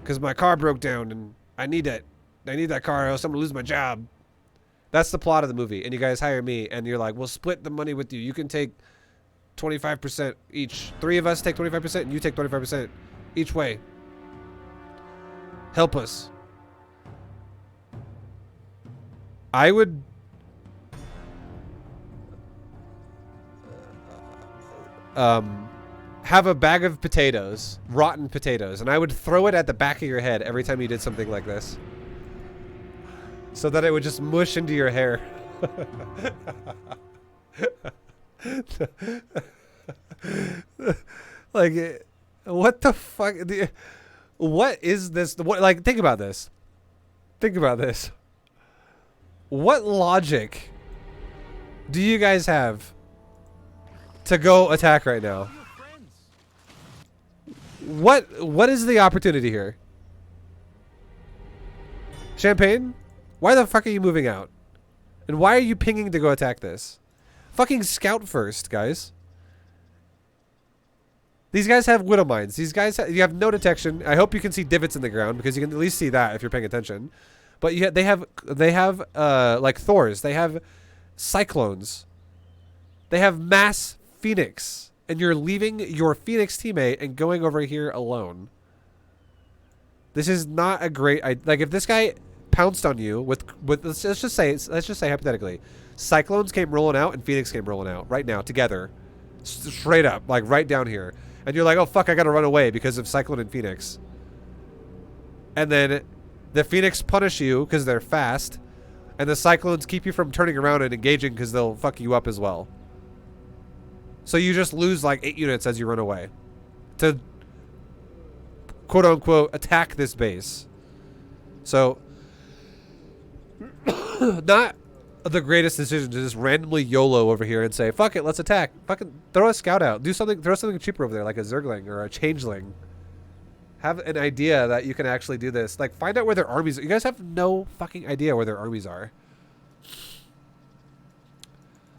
because my car broke down, and I need that car, or else I'm gonna lose my job. That's the plot of the movie, and you guys hire me, and you're like, we'll split the money with you. You can take 25% each. 3 of us take 25%, and you take 25% each way. Help us. I would have a bag of potatoes, rotten potatoes, and I would throw it at the back of your head every time you did something like this, so that it would just mush into your hair. Like, what the fuck? What is this? What, like, think about this. Think about this. What logic do you guys have to go attack right now? What is the opportunity here? Champagne? Why the fuck are you moving out? And why are you pinging to go attack this? Fucking scout first, guys. These guys have widow mines. These guys you have no detection. I hope you can see divots in the ground, because you can at least see that if you're paying attention. But they have like Thors. They have cyclones. They have mass Phoenix, and you're leaving your Phoenix teammate and going over here alone. This is not a great. Like, if this guy pounced on you with let's just say hypothetically, cyclones came rolling out and Phoenix came rolling out right now together, straight up, like right down here, and you're like, oh fuck, I gotta run away because of Cyclone and Phoenix. And then the Phoenix punish you because they're fast, and the Cyclones keep you from turning around and engaging because they'll fuck you up as well. So you just lose like 8 units as you run away to quote unquote attack this base. So not the greatest decision to just randomly YOLO over here and say, fuck it, let's attack. Fucking throw a scout out. Do something, throw something cheaper over there, like a Zergling or a Changeling. Have an idea that you can actually do this. Like, find out where their armies are. You guys have no fucking idea where their armies are.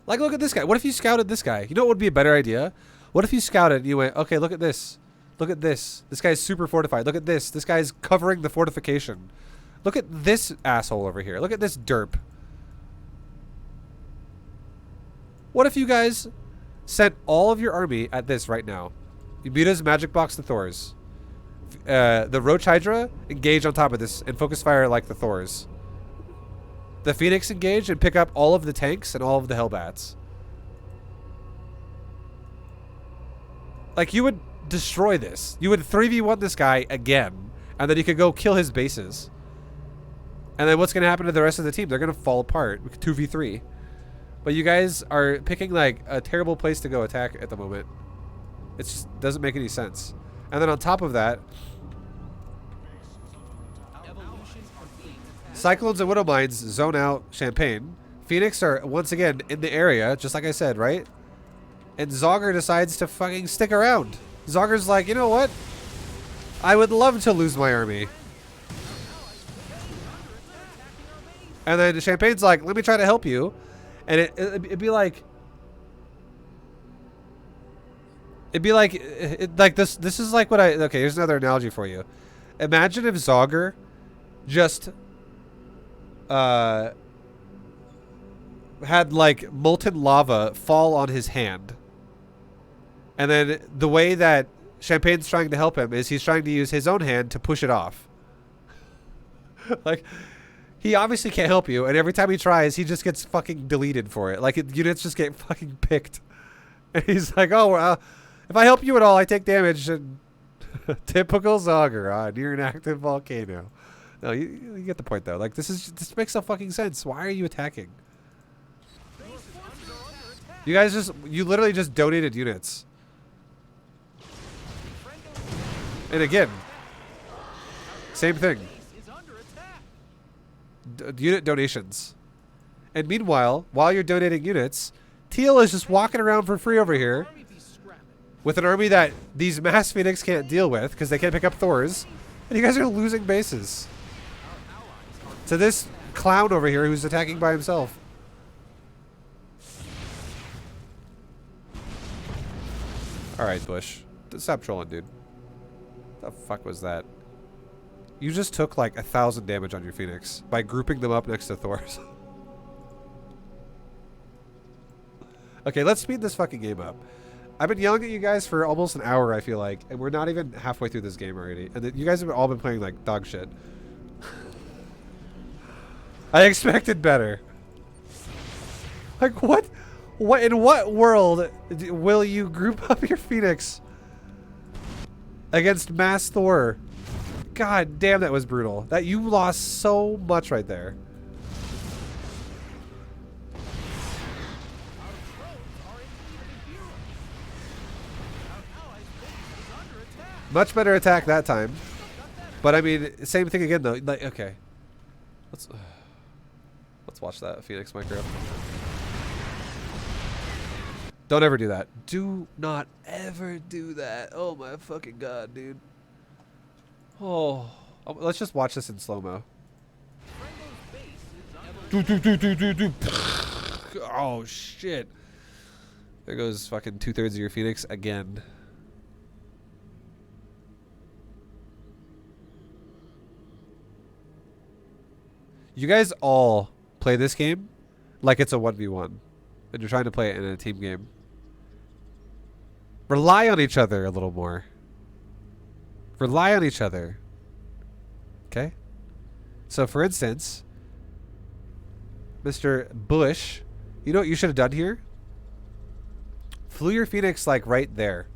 Like, look at this guy. What if you scouted this guy? You know what would be a better idea? What if you scouted and you went, okay, look at this. Look at this. This guy's super fortified. Look at this. This guy's covering the fortification. Look at this asshole over here. Look at this derp. What if you guys sent all of your army at this right now? Yubita's magic box the Thors. The Roach Hydra engage on top of this and focus fire like the Thors. The Phoenix engage and pick up all of the tanks and all of the Hellbats. Like, you would destroy this. You would 3v1 this guy again, and then you could go kill his bases. And then what's going to happen to the rest of the team? They're going to fall apart. 2v3. But you guys are picking like a terrible place to go attack at the moment. It just doesn't make any sense. And then on top of that, Cyclones and Widow Mines zone out Champagne. Phoenix are once again in the area, just like I said, right? And Zogger decides to fucking stick around. Zogger's like, you know what? I would love to lose my army. And then Champagne's like, let me try to help you. And it'd be like... It'd be like this. This is like what I... Okay, here's another analogy for you. Imagine if Zogger just... had like molten lava fall on his hand. And then the way that Champagne's trying to help him is he's trying to use his own hand to push it off. Like... He obviously can't help you, and every time he tries, he just gets fucking deleted for it. Like, units just get fucking picked. And he's like, oh, well, if I help you at all, I take damage. And typical Zogger, near an active volcano. No, you get the point, though. Like, this makes no fucking sense. Why are you attacking? You guys you literally just donated units. And again, same thing. unit donations. And meanwhile, while you're donating units, Teal is just walking around for free over here Army be scrapping. with an army that these mass Phoenix can't deal with because they can't pick up Thors. And you guys are losing bases Our allies are to this clown over here who's attacking by himself. Alright, Bush. Stop trolling, dude. The fuck was that? You just took like 1,000 damage on your Phoenix by grouping them up next to Thor's. Okay, let's speed this fucking game up. I've been yelling at you guys for almost an hour, I feel like, and we're not even halfway through this game already. And you guys have all been playing like dog shit. I expected better. Like what? What in what world will you group up your Phoenix against Mass Thor? God damn, that was brutal. That you lost so much right there. Much better attack that time. But I mean, same thing again though. Like, okay. Let's watch that Phoenix micro. Don't ever do that. Do not ever do that. Oh my fucking god, dude. Oh, let's just watch this in slow-mo. Oh shit. There goes fucking 2/3 of your Phoenix again. You guys all play this game like it's a 1v1 and you're trying to play it in a team game. Rely on each other a little more. Rely on each other. Okay? So for instance, Mr. Bush, you know what you should have done here? Flew your Phoenix like right there.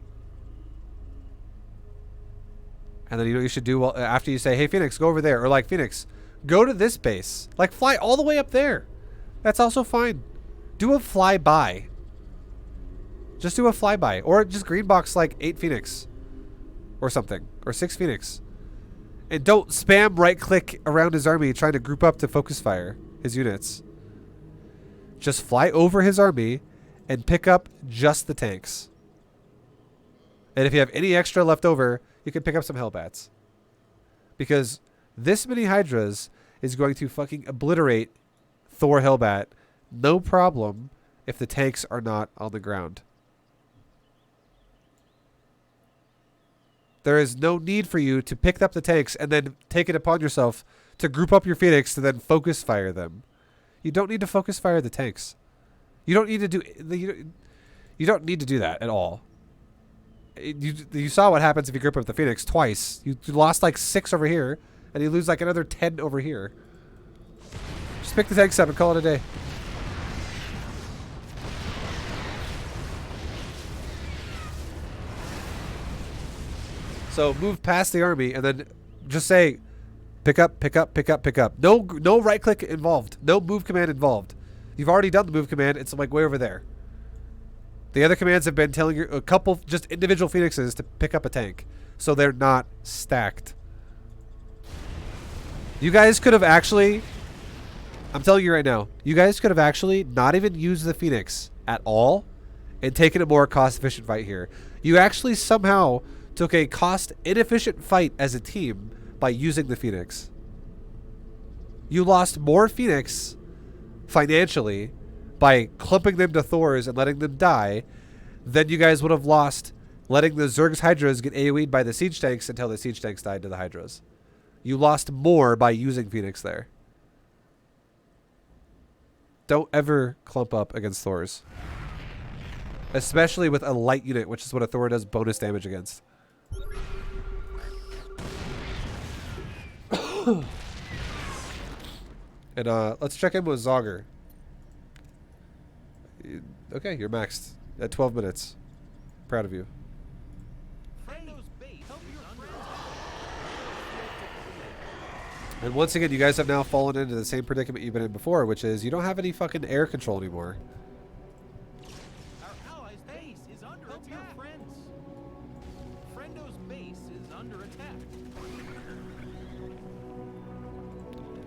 And then you know what you should do well, after you say, hey Phoenix, go over there. Or like, Phoenix, go to this base. Like fly all the way up there. That's also fine. Do a flyby. Just do a flyby. Or just green box like 8 Phoenix. Or something. Or 6 Phoenix. And don't spam right click around his army trying to group up to focus fire his units. Just fly over his army and pick up just the tanks. And if you have any extra left over, you can pick up some Hellbats. Because this many Hydras is going to fucking obliterate Thor Hellbat. No problem if the tanks are not on the ground. There is no need for you to pick up the tanks and then take it upon yourself to group up your Phoenix to then focus fire them. You don't need to focus fire the tanks. You don't need to do you don't need to do that at all. You saw what happens if you group up the Phoenix twice. You lost like 6 over here and you lose like another 10 over here. Just pick the tanks up and call it a day. So move past the army and then just say, pick up, pick up, pick up, pick up. No right click involved. No move command involved. You've already done the move command. It's like way over there. The other commands have been telling you a couple just individual Phoenixes to pick up a tank. So they're not stacked. You guys could have actually, I'm telling you right now, you guys could have actually not even used the Phoenix at all and taken a more cost efficient fight here. You actually somehow took a cost inefficient fight as a team by using the Phoenix. You lost more Phoenix financially by clumping them to Thors and letting them die than you guys would have lost letting the Zerg's Hydras get AoE'd by the siege tanks until the siege tanks died to the Hydras. You lost more by using Phoenix there. Don't ever clump up against Thors. Especially with a light unit, which is what a Thor does bonus damage against. And let's check in with Zogger. Okay, you're maxed at 12 minutes. Proud of you. And once again, you guys have now fallen into the same predicament you've been in before, which is you don't have any fucking air control anymore. Our allies' base is under attack. Friends. Friendo's base is under attack.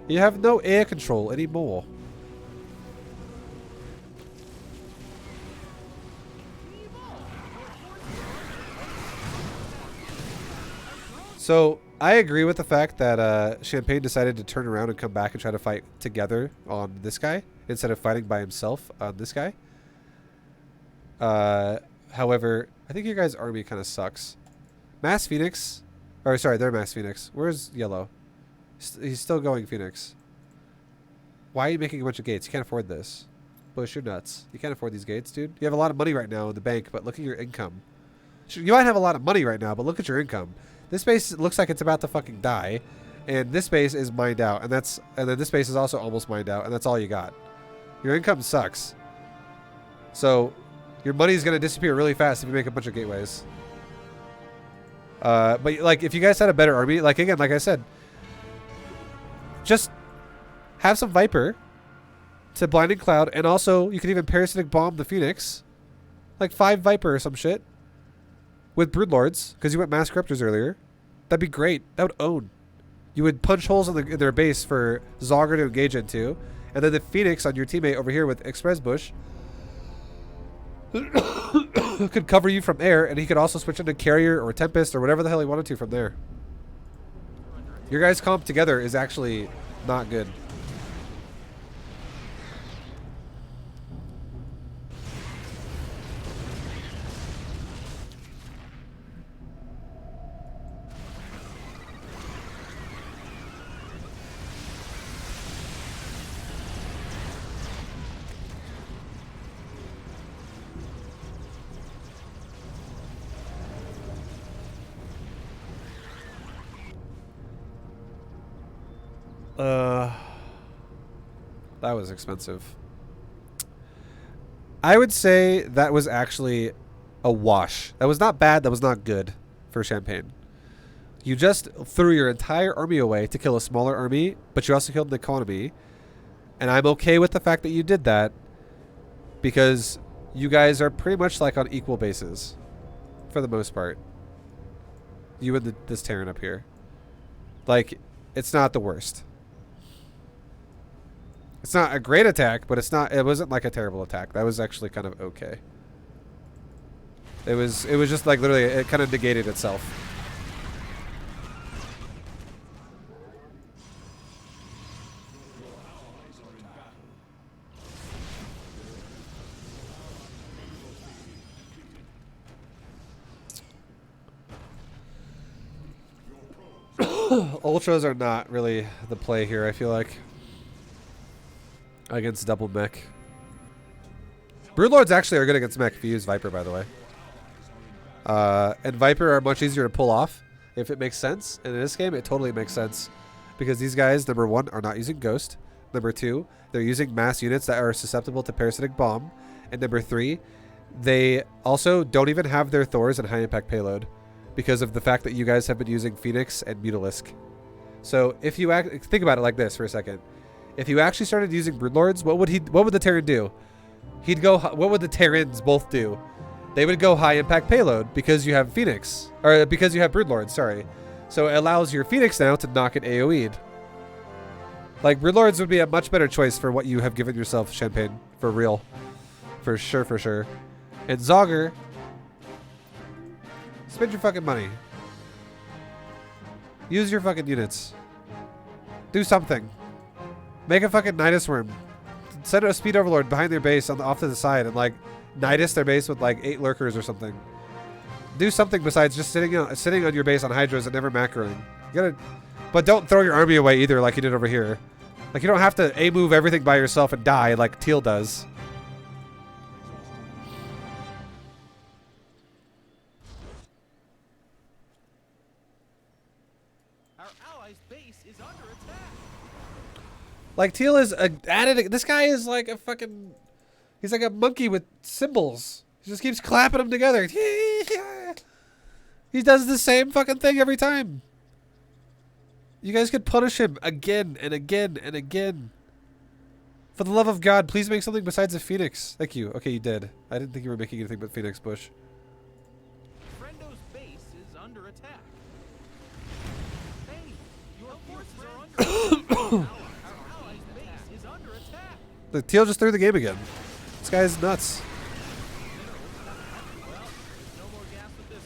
You have no air control anymore. So I agree with the fact that Champagne decided to turn around and come back and try to fight together on this guy instead of fighting by himself on this guy. However, I think your guys' army kind of sucks. Mass Phoenix, or sorry, they're Mass Phoenix. Where's Yellow? He's still going Phoenix. Why are you making a bunch of gates? You can't afford this. Bush, you're nuts. You can't afford these gates, dude. You have a lot of money right now in the bank, but look at your income. You might have a lot of money right now, but look at your income. This base looks like it's about to fucking die, and this base is mined out, and then this base is also almost mined out, and that's all you got. Your income sucks. So your money's gonna disappear really fast if you make a bunch of gateways. But like, if you guys had a better army, like again, like I said, just have some Viper to Blinding Cloud, and also you can even Parasitic Bomb the Phoenix, like 5 Viper or some shit. With Broodlords, because you went Mass Corruptors earlier. That'd be great. That would own. You would punch holes in their base for Zogger to engage into. And then the Phoenix on your teammate over here with Express Bush could cover you from air, and he could also switch into Carrier or Tempest or whatever the hell he wanted to from there. Your guys' comp together is actually not good. That was expensive. I would say that was actually a wash. That was not bad. That was not good for Champagne. You just threw your entire army away to kill a smaller army, but you also killed an economy. And I'm okay with the fact that you did that because you guys are pretty much like on equal bases for the most part. You and this Terran up here. Like, it's not the worst. It's not a great attack, but it wasn't like a terrible attack. That was actually kind of okay. It was just like literally, it kind of negated itself. Ultras are not really the play here, I feel like. Against double mech. Broodlords actually are good against mech if you use Viper, by the way. And Viper are much easier to pull off if it makes sense. And in this game, it totally makes sense. Because these guys, number 1, are not using Ghost. Number 2, they're using mass units that are susceptible to Parasitic Bomb. And number 3, they also don't even have their Thors and high impact payload. Because of the fact that you guys have been using Phoenix and Mutalisk. So if you think about it like this for a second. If you actually started using Broodlords, what would the Terran do? He'd go. What would the Terrans both do? They would go high impact payload because you have Phoenix, or because you have Broodlords. Sorry, so it allows your Phoenix now to knock it AOE'd. Like Broodlords would be a much better choice for what you have given yourself, Champagne, for real, for sure, for sure. And Zogger, spend your fucking money. Use your fucking units. Do something. Make a fucking Nidus Worm. Send a Speed Overlord behind their base off to the side and like Nidus their base with like 8 lurkers or something. Do something besides just sitting on your base on Hydras and never macroing. You gotta, but don't throw your army away either like you did over here. Like you don't have to A-move everything by yourself and die like Teal does. Our allies' base is under attack. Like Teal is added. This guy is like a fucking. He's like a monkey with cymbals. He just keeps clapping them together. He does the same fucking thing every time. You guys could punish him again and again and again. For the love of God, please make something besides a Phoenix. Thank you. Okay, you did. I didn't think you were making anything but Phoenix Bush. Friendo's base is under attack. Hey, your forces are under attack. The teal just threw the game again. This guy's nuts. No more gas with this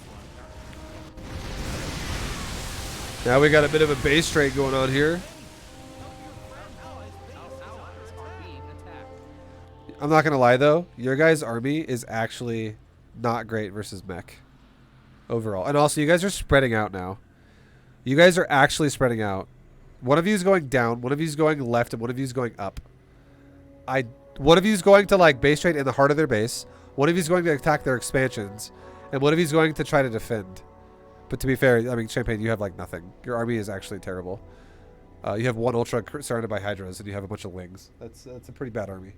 one. Now we got a bit of a base trade going on here. Allies are being attacked. I'm not gonna lie though, your guys' army is actually not great versus mech overall. And also, you guys are spreading out now. You guys are actually spreading out. One of you is going down, one of you is going left, and one of you is going up. One of you is going to like base trade in the heart of their base. One of you is going to attack their expansions, and one of you is going to try to defend. But to be fair, I mean, Champagne, you have like nothing. Your army is actually terrible. You have one ultra surrounded by hydras, and you have a bunch of wings. That's a pretty bad army.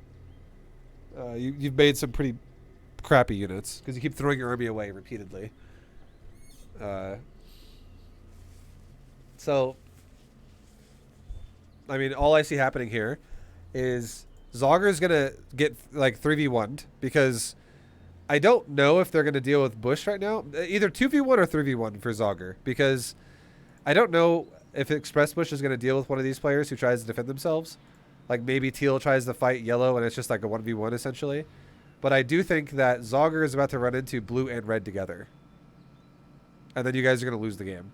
You've made some pretty crappy units because you keep throwing your army away repeatedly. So, I mean, all I see happening here is Zogger's gonna get like 3v1'd because I don't know if they're gonna deal with Bush right now. Either 2v1 or 3v1 for Zogger, because I don't know if Express Bush is gonna deal with one of these players who tries to defend themselves. Like maybe Teal tries to fight Yellow and it's just like a 1v1 essentially. But I do think that Zogger is about to run into Blue and Red together. And then you guys are going to lose the game.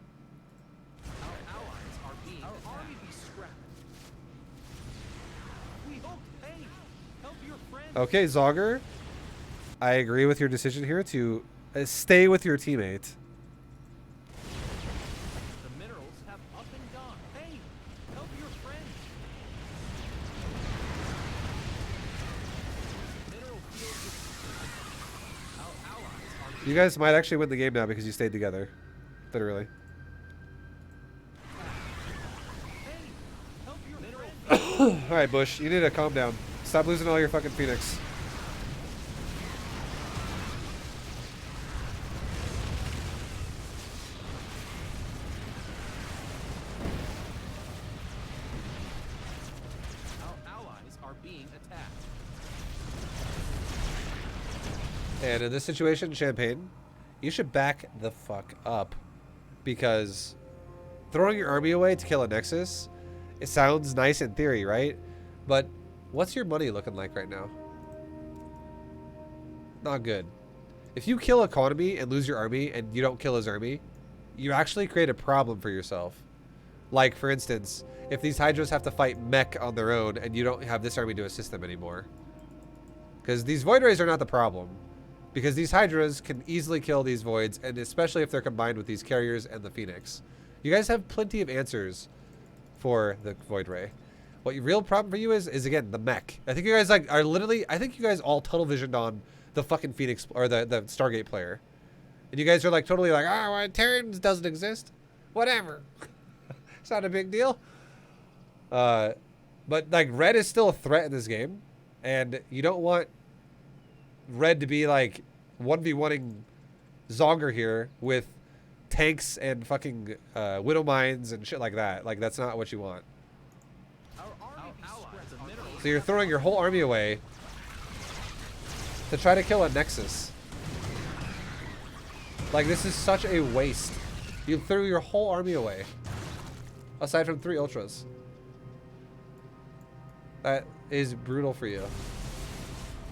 Our allies are being attacked. Our army be scrapped. We hope pain. Help your friends. Okay, Zogger. I agree with your decision here to stay with your teammate. The minerals have up and gone. Pain. Help your friends. Mineral field is... Our allies are You guys might actually win the game now because you stayed together. Literally. Pain. Help your mineral. Alright, Bush. You need to calm down. Stop losing all your fucking Phoenix. Our allies are being attacked. And in this situation, Champagne, you should back the fuck up. Because throwing your army away to kill a Nexus, it sounds nice in theory, right? But what's your money looking like right now? Not good. If you kill Economy and lose your army and you don't kill his army, you actually create a problem for yourself. Like, for instance, if these Hydras have to fight mech on their own and you don't have this army to assist them anymore. Because these Void Rays are not the problem. Because these Hydras can easily kill these Voids, and especially if they're combined with these Carriers and the Phoenix. You guys have plenty of answers for the Void Ray. What your real problem for you is again, the mech. I think you guys like are literally, I think you guys all tunnel visioned on the fucking Phoenix, or the Stargate player. And you guys are like totally like, oh, well, Terrans doesn't exist. Whatever. It's not a big deal. But like Red is still a threat in this game. And you don't want Red to be like 1v1ing Zogger here with tanks and fucking Widow Mines and shit like that. Like, that's not what you want. Our allies, the minerals. So you're throwing your whole army away to try to kill a Nexus. Like, this is such a waste. You threw your whole army away. Aside from 3 Ultras. That is brutal for you.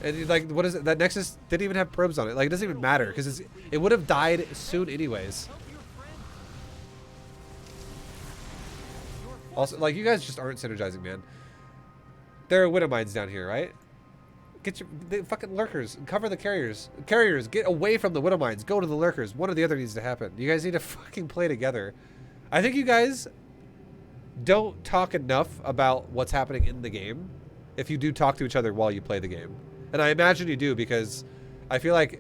And like, what is it? That Nexus didn't even have probes on it. Like, it doesn't even matter because it would have died soon anyways. Help your friends. Also, like, you guys just aren't synergizing, man. There are Widow Mines down here, right? Get the fucking lurkers. Cover the carriers. Carriers, get away from the Widow Mines. Go to the lurkers. One or the other needs to happen. You guys need to fucking play together. I think you guys don't talk enough about what's happening in the game if you do talk to each other while you play the game. And I imagine you do, because I feel like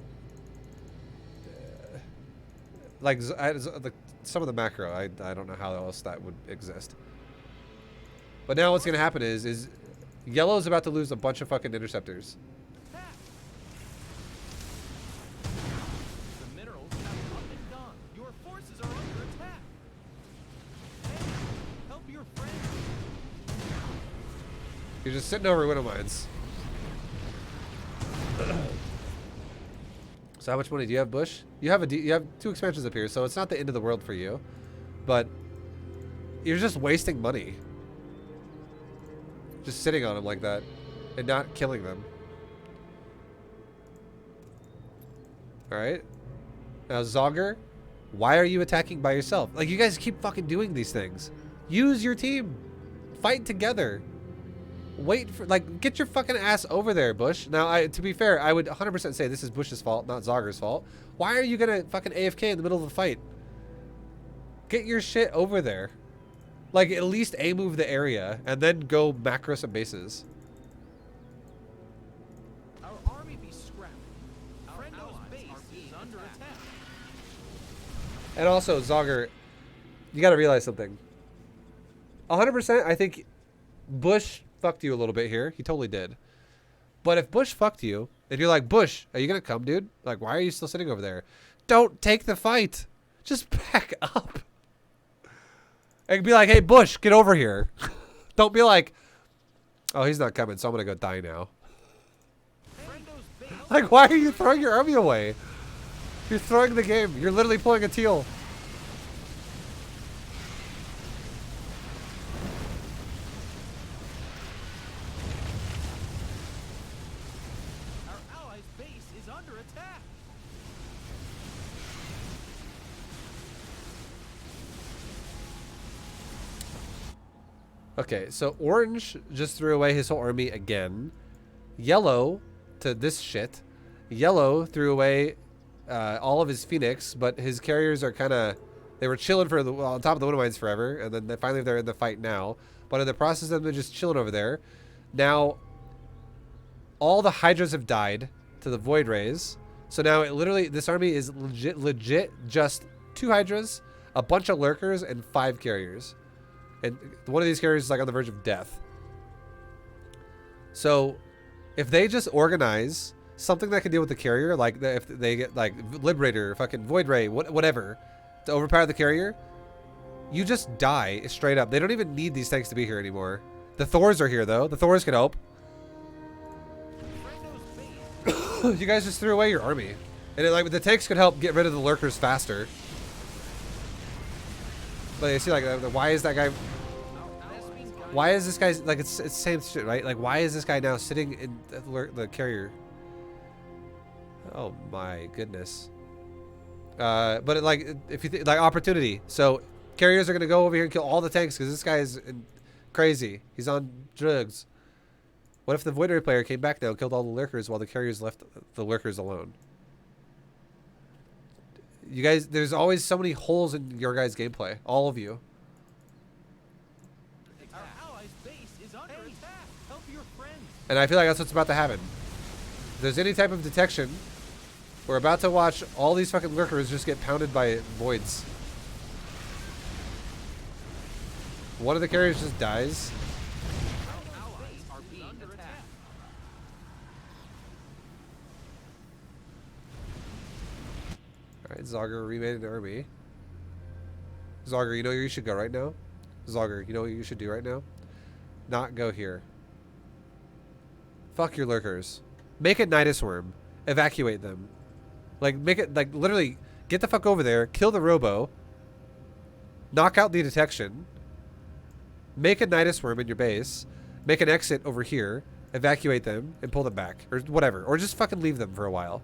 some of the macro, I don't know how else that would exist. But now what's going to happen is Yellow's about to lose a bunch of fucking interceptors. The minerals have up and gone. Your forces are under attack. Hey, help your friends. You're just sitting over Widow Mines. So how much money do you have, Bush? You have you have 2 expansions up here, so it's not the end of the world for you. But you're just wasting money. Just sitting on them like that. and not killing them. Alright. Now, Zogger, why are you attacking by yourself? Like, you guys keep fucking doing these things. Use your team. Fight together. Wait for, like, get your fucking ass over there, Bush. Now, to be fair, I would 100% say this is Bush's fault, not Zogger's fault. Why are you gonna fucking AFK in the middle of the fight? Get your shit over there. Like, at least A-move the area, and then go macro some bases. Our army be scrapped. Friendo's base is under attack. And also, Zogger, you gotta realize something. 100%, I think Bush fucked you a little bit here. He totally did. But if Bush fucked you, and you're like, Bush, are you gonna come, dude? Like, why are you still sitting over there? Don't take the fight. Just back up. And be like, hey, Bush, get over here. Don't be like, oh, he's not coming, so I'm gonna go die now. Like, why are you throwing your army away? You're throwing the game. You're literally pulling a teal. Our allies' base is under attack. Okay, so orange just threw away his whole army again. Yellow to this shit. Yellow threw away all of his Phoenix, but his carriers are kind of, they were chilling for on top of the wind mines forever, and then finally they're in the fight now. But in the process of them just chilling over there, now all the Hydras have died to the Void Rays. So now it literally, this army is legit just 2 Hydras, a bunch of Lurkers, and 5 carriers. And one of these carriers is like on the verge of death. So if they just organize something that can deal with the carrier, like if they get like Liberator, fucking Void Ray, whatever, to overpower the carrier, you just die straight up. They don't even need these tanks to be here anymore. The Thors are here though. The Thors can help. You guys just threw away your army. And like the tanks could help get rid of the Lurkers faster. But you see, like, why is that guy? Why is this guy like it's same shit, right? Like, why is this guy now sitting in the carrier? Oh my goodness. But like, if you like opportunity, so carriers are gonna go over here and kill all the tanks because this guy is crazy. He's on drugs. What if the Void Ray player came back now and killed all the Lurkers while the carriers left the Lurkers alone? You guys, there's always so many holes in your guys' gameplay. All of you. Our allies' base is under attack. Help your friends. And I feel like that's what's about to happen. If there's any type of detection, we're about to watch all these fucking Lurkers just get pounded by voids. One of the carriers just dies. Our allies are being under attack. Alright, Zogger remade an army. Zogger, you know where you should go right now? Zogger, you know what you should do right now? Not go here. Fuck your Lurkers. Make a Nidus Worm. Evacuate them. Like, make it, like, literally, get the fuck over there, kill the Robo, knock out the detection, make a Nidus Worm in your base, make an exit over here, evacuate them, and pull them back. Or whatever. Or just fucking leave them for a while.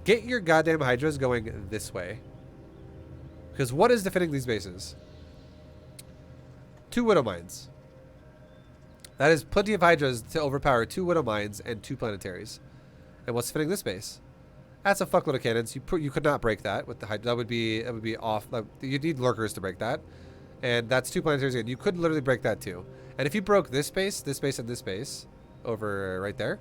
Get your goddamn Hydras going this way. Because what is defending these bases? 2 Widow Mines. That is plenty of Hydras to overpower 2 Widow Mines and 2 Planetaries. And what's defending this base? That's a fuckload of cannons. You could not break that with the Hydra. That would be off. You need Lurkers to break that. And that's 2 Planetaries again. You could literally break that too. And if you broke this base, and this base, over right there,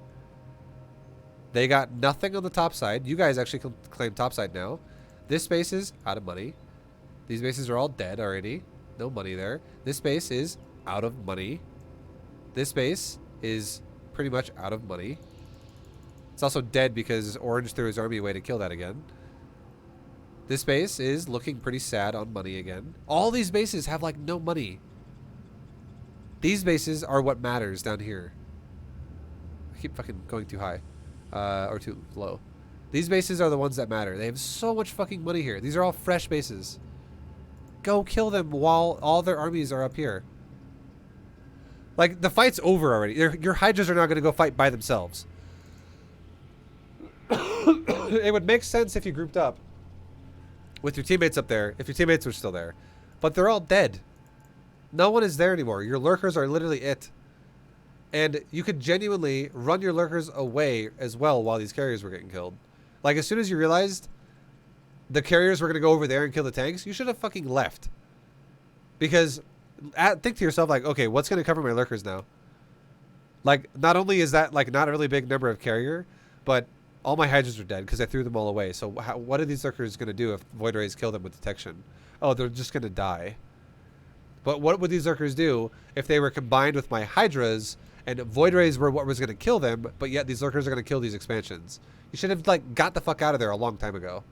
they got nothing on the top side. You guys actually can claim top side now. This base is out of money. These bases are all dead already. No money there. This base is out of money. This base is pretty much out of money. It's also dead because Orange threw his army away to kill that again. This base is looking pretty sad on money again. All these bases have like no money. These bases are what matters down here. I keep fucking going too high. Or too low. These bases are the ones that matter. They have so much fucking money here. These are all fresh bases. Go kill them while all their armies are up here. Like, the fight's over already. Your Hydras are not going to go fight by themselves. It would make sense if you grouped up with your teammates up there, if your teammates were still there. But they're all dead. No one is there anymore. Your lurkers are literally it. And you could genuinely run your lurkers away as well while these carriers were getting killed. Like, as soon as you realized the carriers were going to go over there and kill the tanks, you should have fucking left. Because think to yourself, like, okay, what's going to cover my lurkers now? Like, not only is that, like, not a really big number of carrier, but all my Hydras are dead because I threw them all away. So what are these lurkers going to do if Void Rays kill them with detection? Oh, they're just going to die. But what would these lurkers do if they were combined with my Hydras and Void Rays were what was going to kill them, but yet these lurkers are going to kill these expansions? You should have, like, got the fuck out of there a long time ago.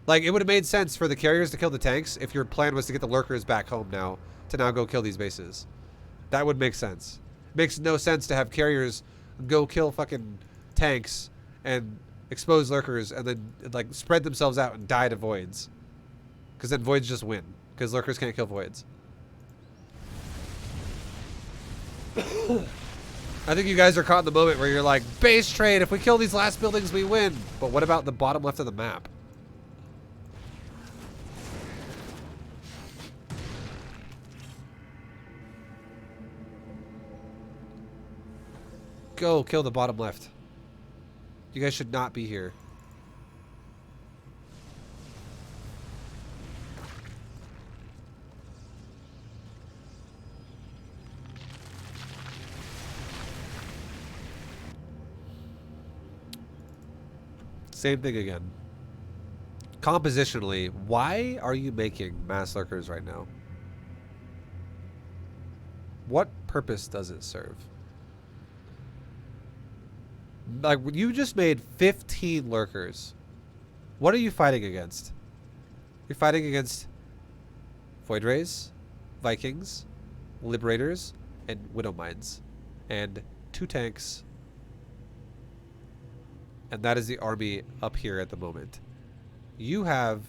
Like, it would have made sense for the carriers to kill the tanks if your plan was to get the lurkers back home now to now go kill these bases. That would make sense. It makes no sense to have carriers go kill fucking tanks and expose lurkers and then, like, spread themselves out and die to voids. Because then voids just win. Because lurkers can't kill voids. I think you guys are caught in the moment where you're like, base trade, if we kill these last buildings, we win. But what about the bottom left of the map? Go kill the bottom left. You guys should not be here. Same thing again. Compositionally, why are you making mass lurkers right now? What purpose does it serve? Like, you just made 15 lurkers. What are you fighting against? You're fighting against Void Rays, Vikings, Liberators, and Widow Mines. And 2 tanks. And that is the army up here at the moment. You have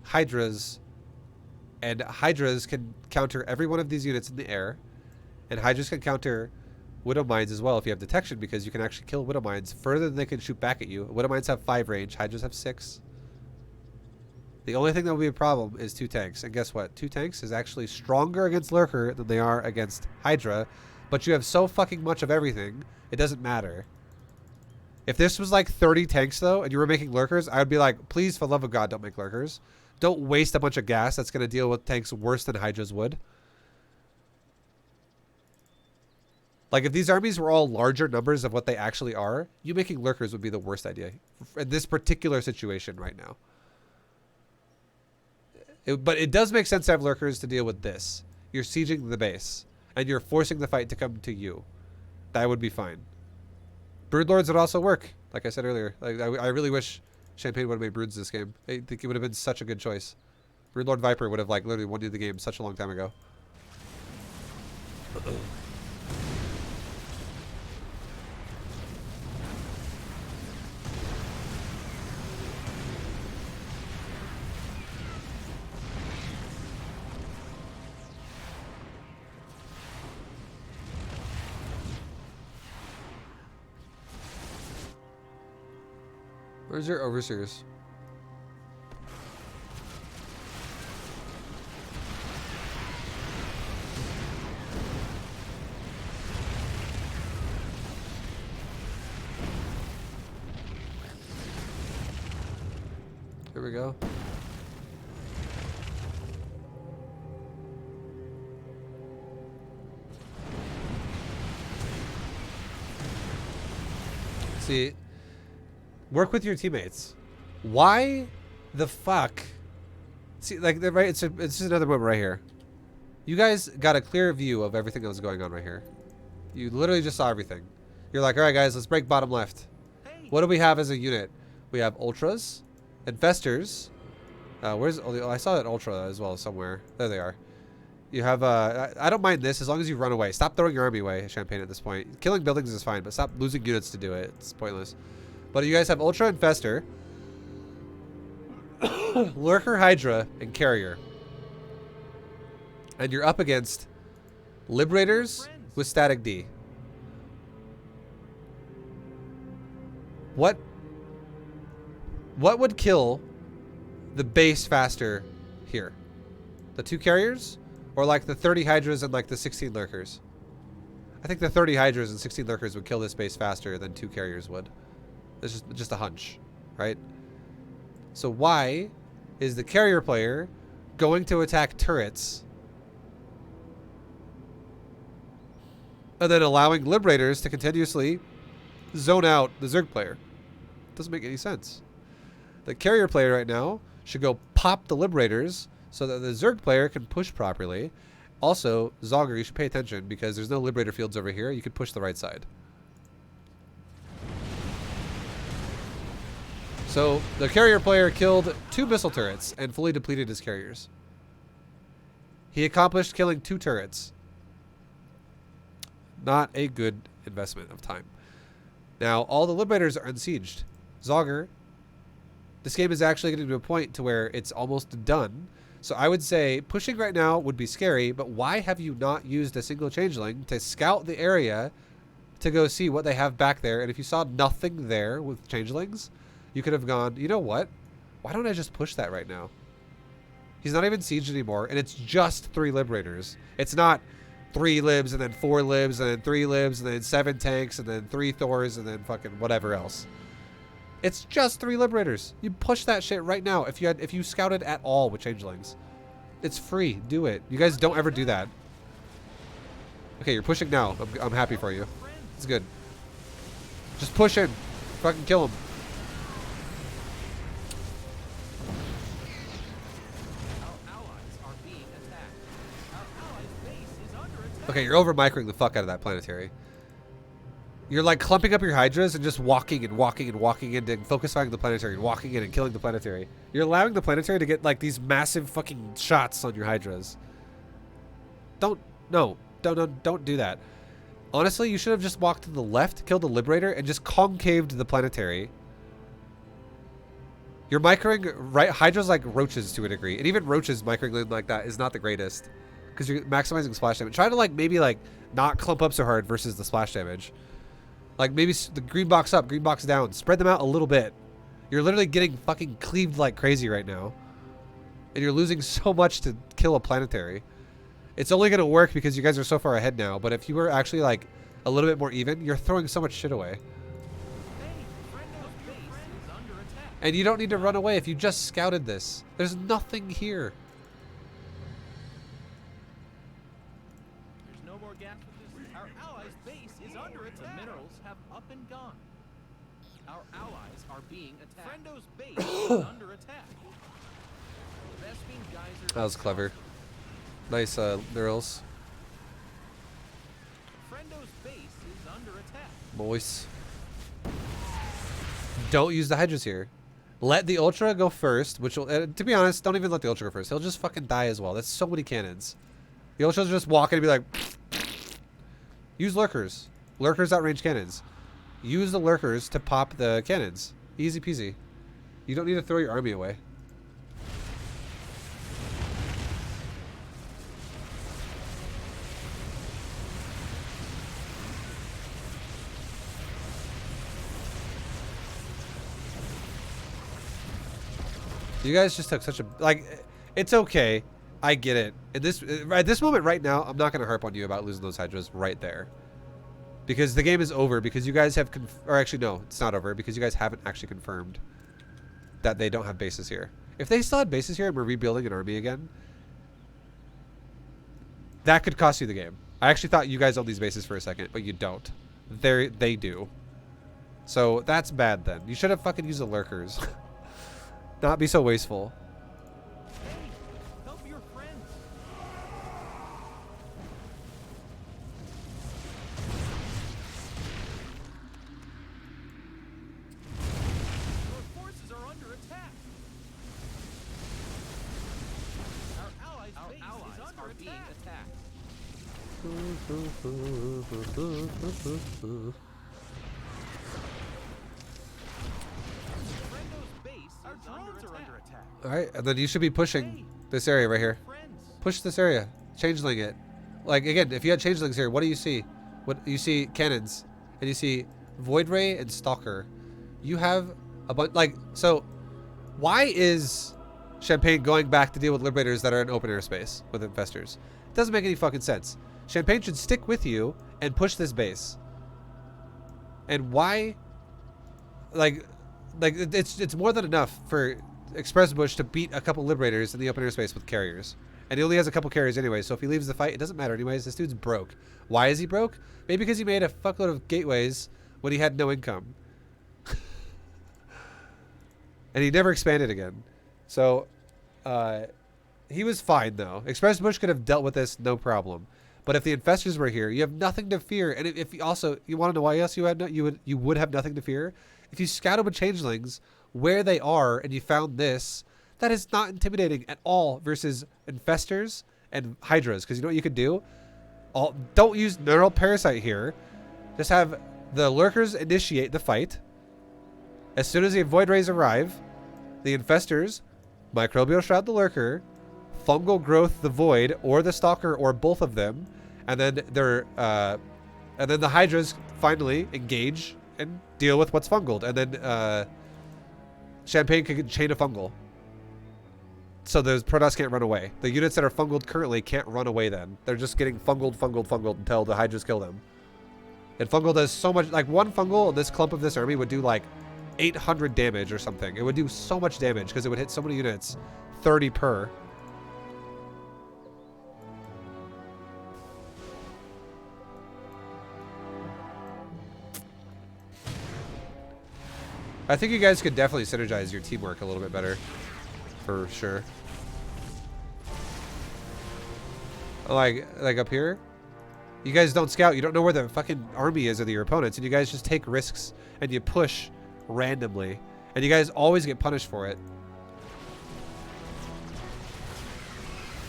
Hydras, and Hydras can counter every one of these units in the air. And Hydras can counter Widow Mines as well if you have detection, because you can actually kill Widow Mines further than they can shoot back at you. Widow Mines have 5 range, Hydras have 6. The only thing that will be a problem is 2 tanks. And guess what? 2 tanks is actually stronger against Lurker than they are against Hydra. But you have so fucking much of everything, it doesn't matter. If this was like 30 tanks though, and you were making Lurkers, I would be like, please, for the love of God, don't make Lurkers. Don't waste a bunch of gas that's going to deal with tanks worse than Hydras would. Like, if these armies were all larger numbers of what they actually are, you making Lurkers would be the worst idea in this particular situation right now. But it does make sense to have Lurkers to deal with this. You're sieging the base, and you're forcing the fight to come to you. That would be fine. Broodlords would also work, like I said earlier. Like, I really wish Champagne would have made Broods this game. I think it would have been such a good choice. Broodlord Viper would have, like, literally won you the game such a long time ago. Where's your overseers? Here we go. See, work with your teammates. Why the fuck? See, like, right? It's just another moment right here. You guys got a clear view of everything that was going on right here. You literally just saw everything. You're like, all right, guys, let's break bottom left. What do we have as a unit? We have Ultras, Infestors. Where's? Oh, I saw that Ultra as well somewhere. There they are. You have I don't mind this as long as you run away. Stop throwing your army away, Champagne, at this point. Killing buildings is fine, but stop losing units to do it. It's pointless. But you guys have Ultra, Infestor, Lurker, Hydra, and Carrier. And you're up against Liberators, with static D. What would kill the base faster here? The 2 carriers? Or like the 30 hydras and like the 16 lurkers? I think the 30 hydras and 16 lurkers would kill this base faster than 2 carriers would. It's just a hunch, right? So why is the carrier player going to attack turrets and then allowing liberators to continuously zone out the Zerg player? Doesn't make any sense. The carrier player right now should go pop the liberators so that the Zerg player can push properly. Also, Zogger, you should pay attention because there's no liberator fields over here. You can push the right side. So the carrier player killed 2 missile turrets and fully depleted his carriers. He accomplished killing 2 turrets. Not a good investment of time. Now, all the liberators are unsieged. Zogger, this game is actually getting to a point to where it's almost done. So I would say pushing right now would be scary, but why have you not used a single changeling to scout the area to go see what they have back there? And if you saw nothing there with changelings, you could have gone, you know what? Why don't I just push that right now? He's not even sieged anymore, and it's just 3 liberators. It's not 3 libs and then 4 libs and then 3 libs and then 7 tanks and then 3 Thors and then fucking whatever else. It's just 3 liberators. You push that shit right now if you scouted at all with changelings. It's free. Do it. You guys don't ever do that. Okay, you're pushing now. I'm happy for you. It's good. Just push in. Fucking kill him. Okay, you're over microing the fuck out of that planetary. You're like clumping up your hydras and just walking and walking and walking in and focus firing the planetary and walking in and killing the planetary. You're allowing the planetary to get like these massive fucking shots on your hydras. Don't do that. Honestly, you should have just walked to the left, killed the liberator, and just concaved the planetary. You're microing right hydras like roaches to a degree, and even roaches microing like that is not the greatest because you're maximizing splash damage. Try to like maybe like not clump up so hard versus the splash damage. Like maybe the green box up, green box down. Spread them out a little bit. You're literally getting fucking cleaved like crazy right now. And you're losing so much to kill a planetary. It's only going to work because you guys are so far ahead now. But if you were actually like a little bit more even, you're throwing so much shit away. And you don't need to run away if you just scouted this. There's nothing here. There's no more gas with this. Our allies' base is under attack. The minerals have up and gone. Our allies are being attacked. Friendo's base is under attack. Vespine geyser. That was clever. Nice neurals. Friendo's base is under attack. Moist. Don't use the hydras here. Let the Ultra go first, which will, to be honest, don't even let the Ultra go first. He'll just fucking die as well. That's so many cannons. The Ultra's just walking and be like, use lurkers. Lurkers outrange cannons. Use the lurkers to pop the cannons. Easy peasy. You don't need to throw your army away. You guys just took such a, like, it's okay. I get it. At this moment right now, I'm not going to harp on you about losing those hydras right there. Because the game is over because you guys have, or actually no, it's not over because you guys haven't actually confirmed that they don't have bases here. If they still had bases here and we're rebuilding an army again, that could cost you the game. I actually thought you guys owned these bases for a second, but you don't. They do. So that's bad then. You should have fucking used the lurkers. Not be so wasteful. Hey, help your friends. Your forces are under attack. Our allies' base is under attack. Our drones are under attack. Alright, and then you should be pushing this area right here. Friends. Push this area. Changeling it. Like, again, if you had changelings here, what do you see? What you see? Cannons, and you see Void Ray and Stalker. You have a bunch. Like, so why is Champagne going back to deal with Liberators that are in open air space with Infestors? It doesn't make any fucking sense. Champagne should stick with you and push this base. And why? Like it's more than enough for Express Bush to beat a couple Liberators in the open air space with carriers. And he only has a couple carries anyway, so if he leaves the fight, it doesn't matter anyways. This dude's broke. Why is he broke? Maybe because he made a fuckload of gateways when he had no income. And he never expanded again. So, he was fine, though. Express Bush could have dealt with this no problem. But if the Infestors were here, you have nothing to fear. And if you also, you want to know why else you had you would have nothing to fear? If you scouted with Changelings where they are and you found this, that is not intimidating at all versus Infestors and Hydras. Because you know what you could do? Don't use Neural Parasite here. Just have the Lurkers initiate the fight. As soon as the Void Rays arrive, the Infestors Microbial Shroud the Lurker, Fungal Growth the Void, or the Stalker, or both of them, and then the Hydras finally engage and deal with what's fungled, and then Champagne can chain a fungal. So the Protoss can't run away. The units that are fungled currently can't run away then. They're just getting fungled until the Hydras kill them. And fungal does so much, like one fungal in this clump of this army would do like 800 damage or something. It would do so much damage because it would hit so many units, 30 per. I think you guys could definitely synergize your teamwork a little bit better. For sure. Like up here, you guys don't scout. You don't know where the fucking army is of your opponents, and you guys just take risks and you push randomly, and you guys always get punished for it.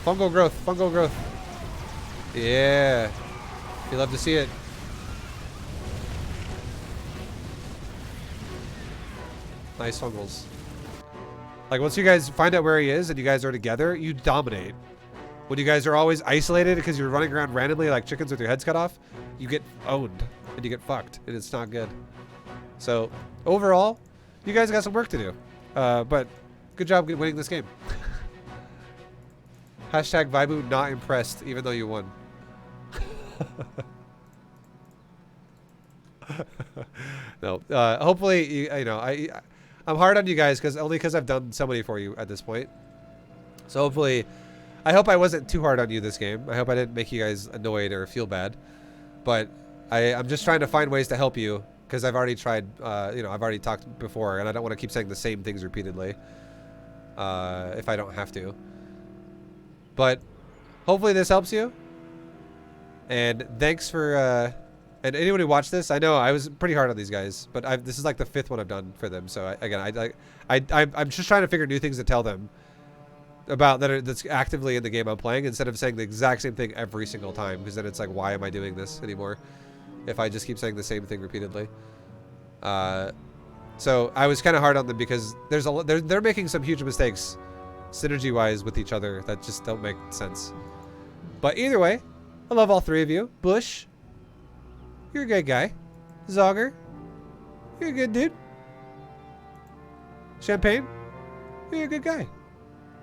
Fungal growth, fungal growth. Yeah, you love to see it. Nice fungals. Like, once you guys find out where he is and you guys are together, you dominate. When you guys are always isolated because you're running around randomly like chickens with your heads cut off, you get owned and you get fucked, and it's not good. So, overall, you guys got some work to do. But good job winning this game. Hashtag ViBU not impressed, even though you won. No, hopefully, you know, I'm hard on you guys only because I've done so many for you at this point. So hopefully, I hope I wasn't too hard on you this game. I hope I didn't make you guys annoyed or feel bad. But I'm just trying to find ways to help you because I've already tried, you know, I've already talked before, and I don't want to keep saying the same things repeatedly if I don't have to. But hopefully this helps you. And thanks for... and anyone who watched this, I know I was pretty hard on these guys, but this is like the 5th one I've done for them. So I'm just trying to figure new things to tell them about that's actively in the game I'm playing, instead of saying the exact same thing every single time, because then it's like, why am I doing this anymore if I just keep saying the same thing repeatedly? So I was kind of hard on them because they're making some huge mistakes synergy-wise with each other that just don't make sense. But either way, I love all three of you. Bush, you're a good guy. Zogger, you're a good dude. Champagne, you're a good guy.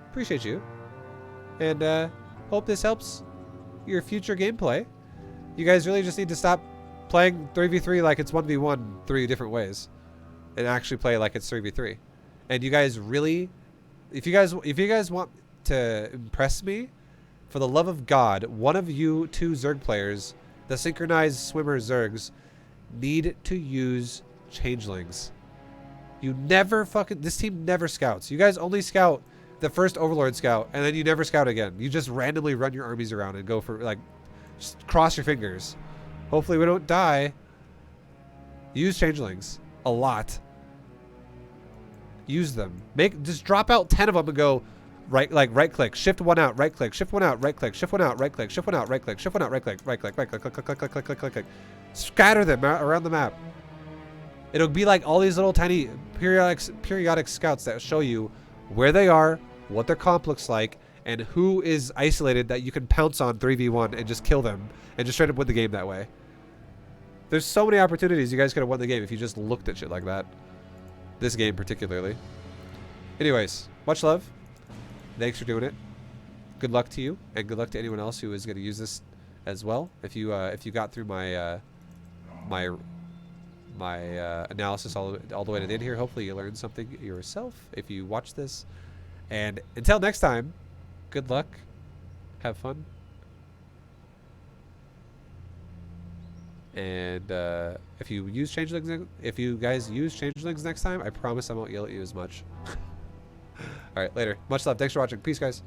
Appreciate you. And hope this helps your future gameplay. You guys really just need to stop playing 3v3 like it's 1v1 3 different ways, and actually play like it's 3v3. And you guys really, if you guys want to impress me, for the love of God, one of you 2 Zerg players, the synchronized swimmer Zergs, need to use changelings. You never this team never scouts. You guys only scout the first Overlord scout, and then you never scout again. You just randomly run your armies around and go for, like, just cross your fingers. Hopefully we don't die. Use changelings a lot. Use them. Just drop out 10 of them and go right click, shift one out, right click, shift one out, right click, shift one out, right click, shift one out, right click, shift one out, right click, right click, right click, click, click, click, click, click, click, click. Scatter them around the map. It'll be like all these little tiny periodic scouts that show you where they are, what their comp looks like, and who is isolated that you can pounce on 3v1 and just kill them and just straight up win the game that way. There's so many opportunities you guys could have won the game if you just looked at shit like that. This game particularly. Anyways, much love. Thanks for doing it. Good luck to you, and good luck to anyone else who is going to use this as well. If you got through my my analysis all the way to the end here, hopefully you learned something yourself if you watch this. And until next time, good luck. Have fun. And if you guys use changelings next time, I promise I won't yell at you as much. All right, later. Much love. Thanks for watching. Peace, guys.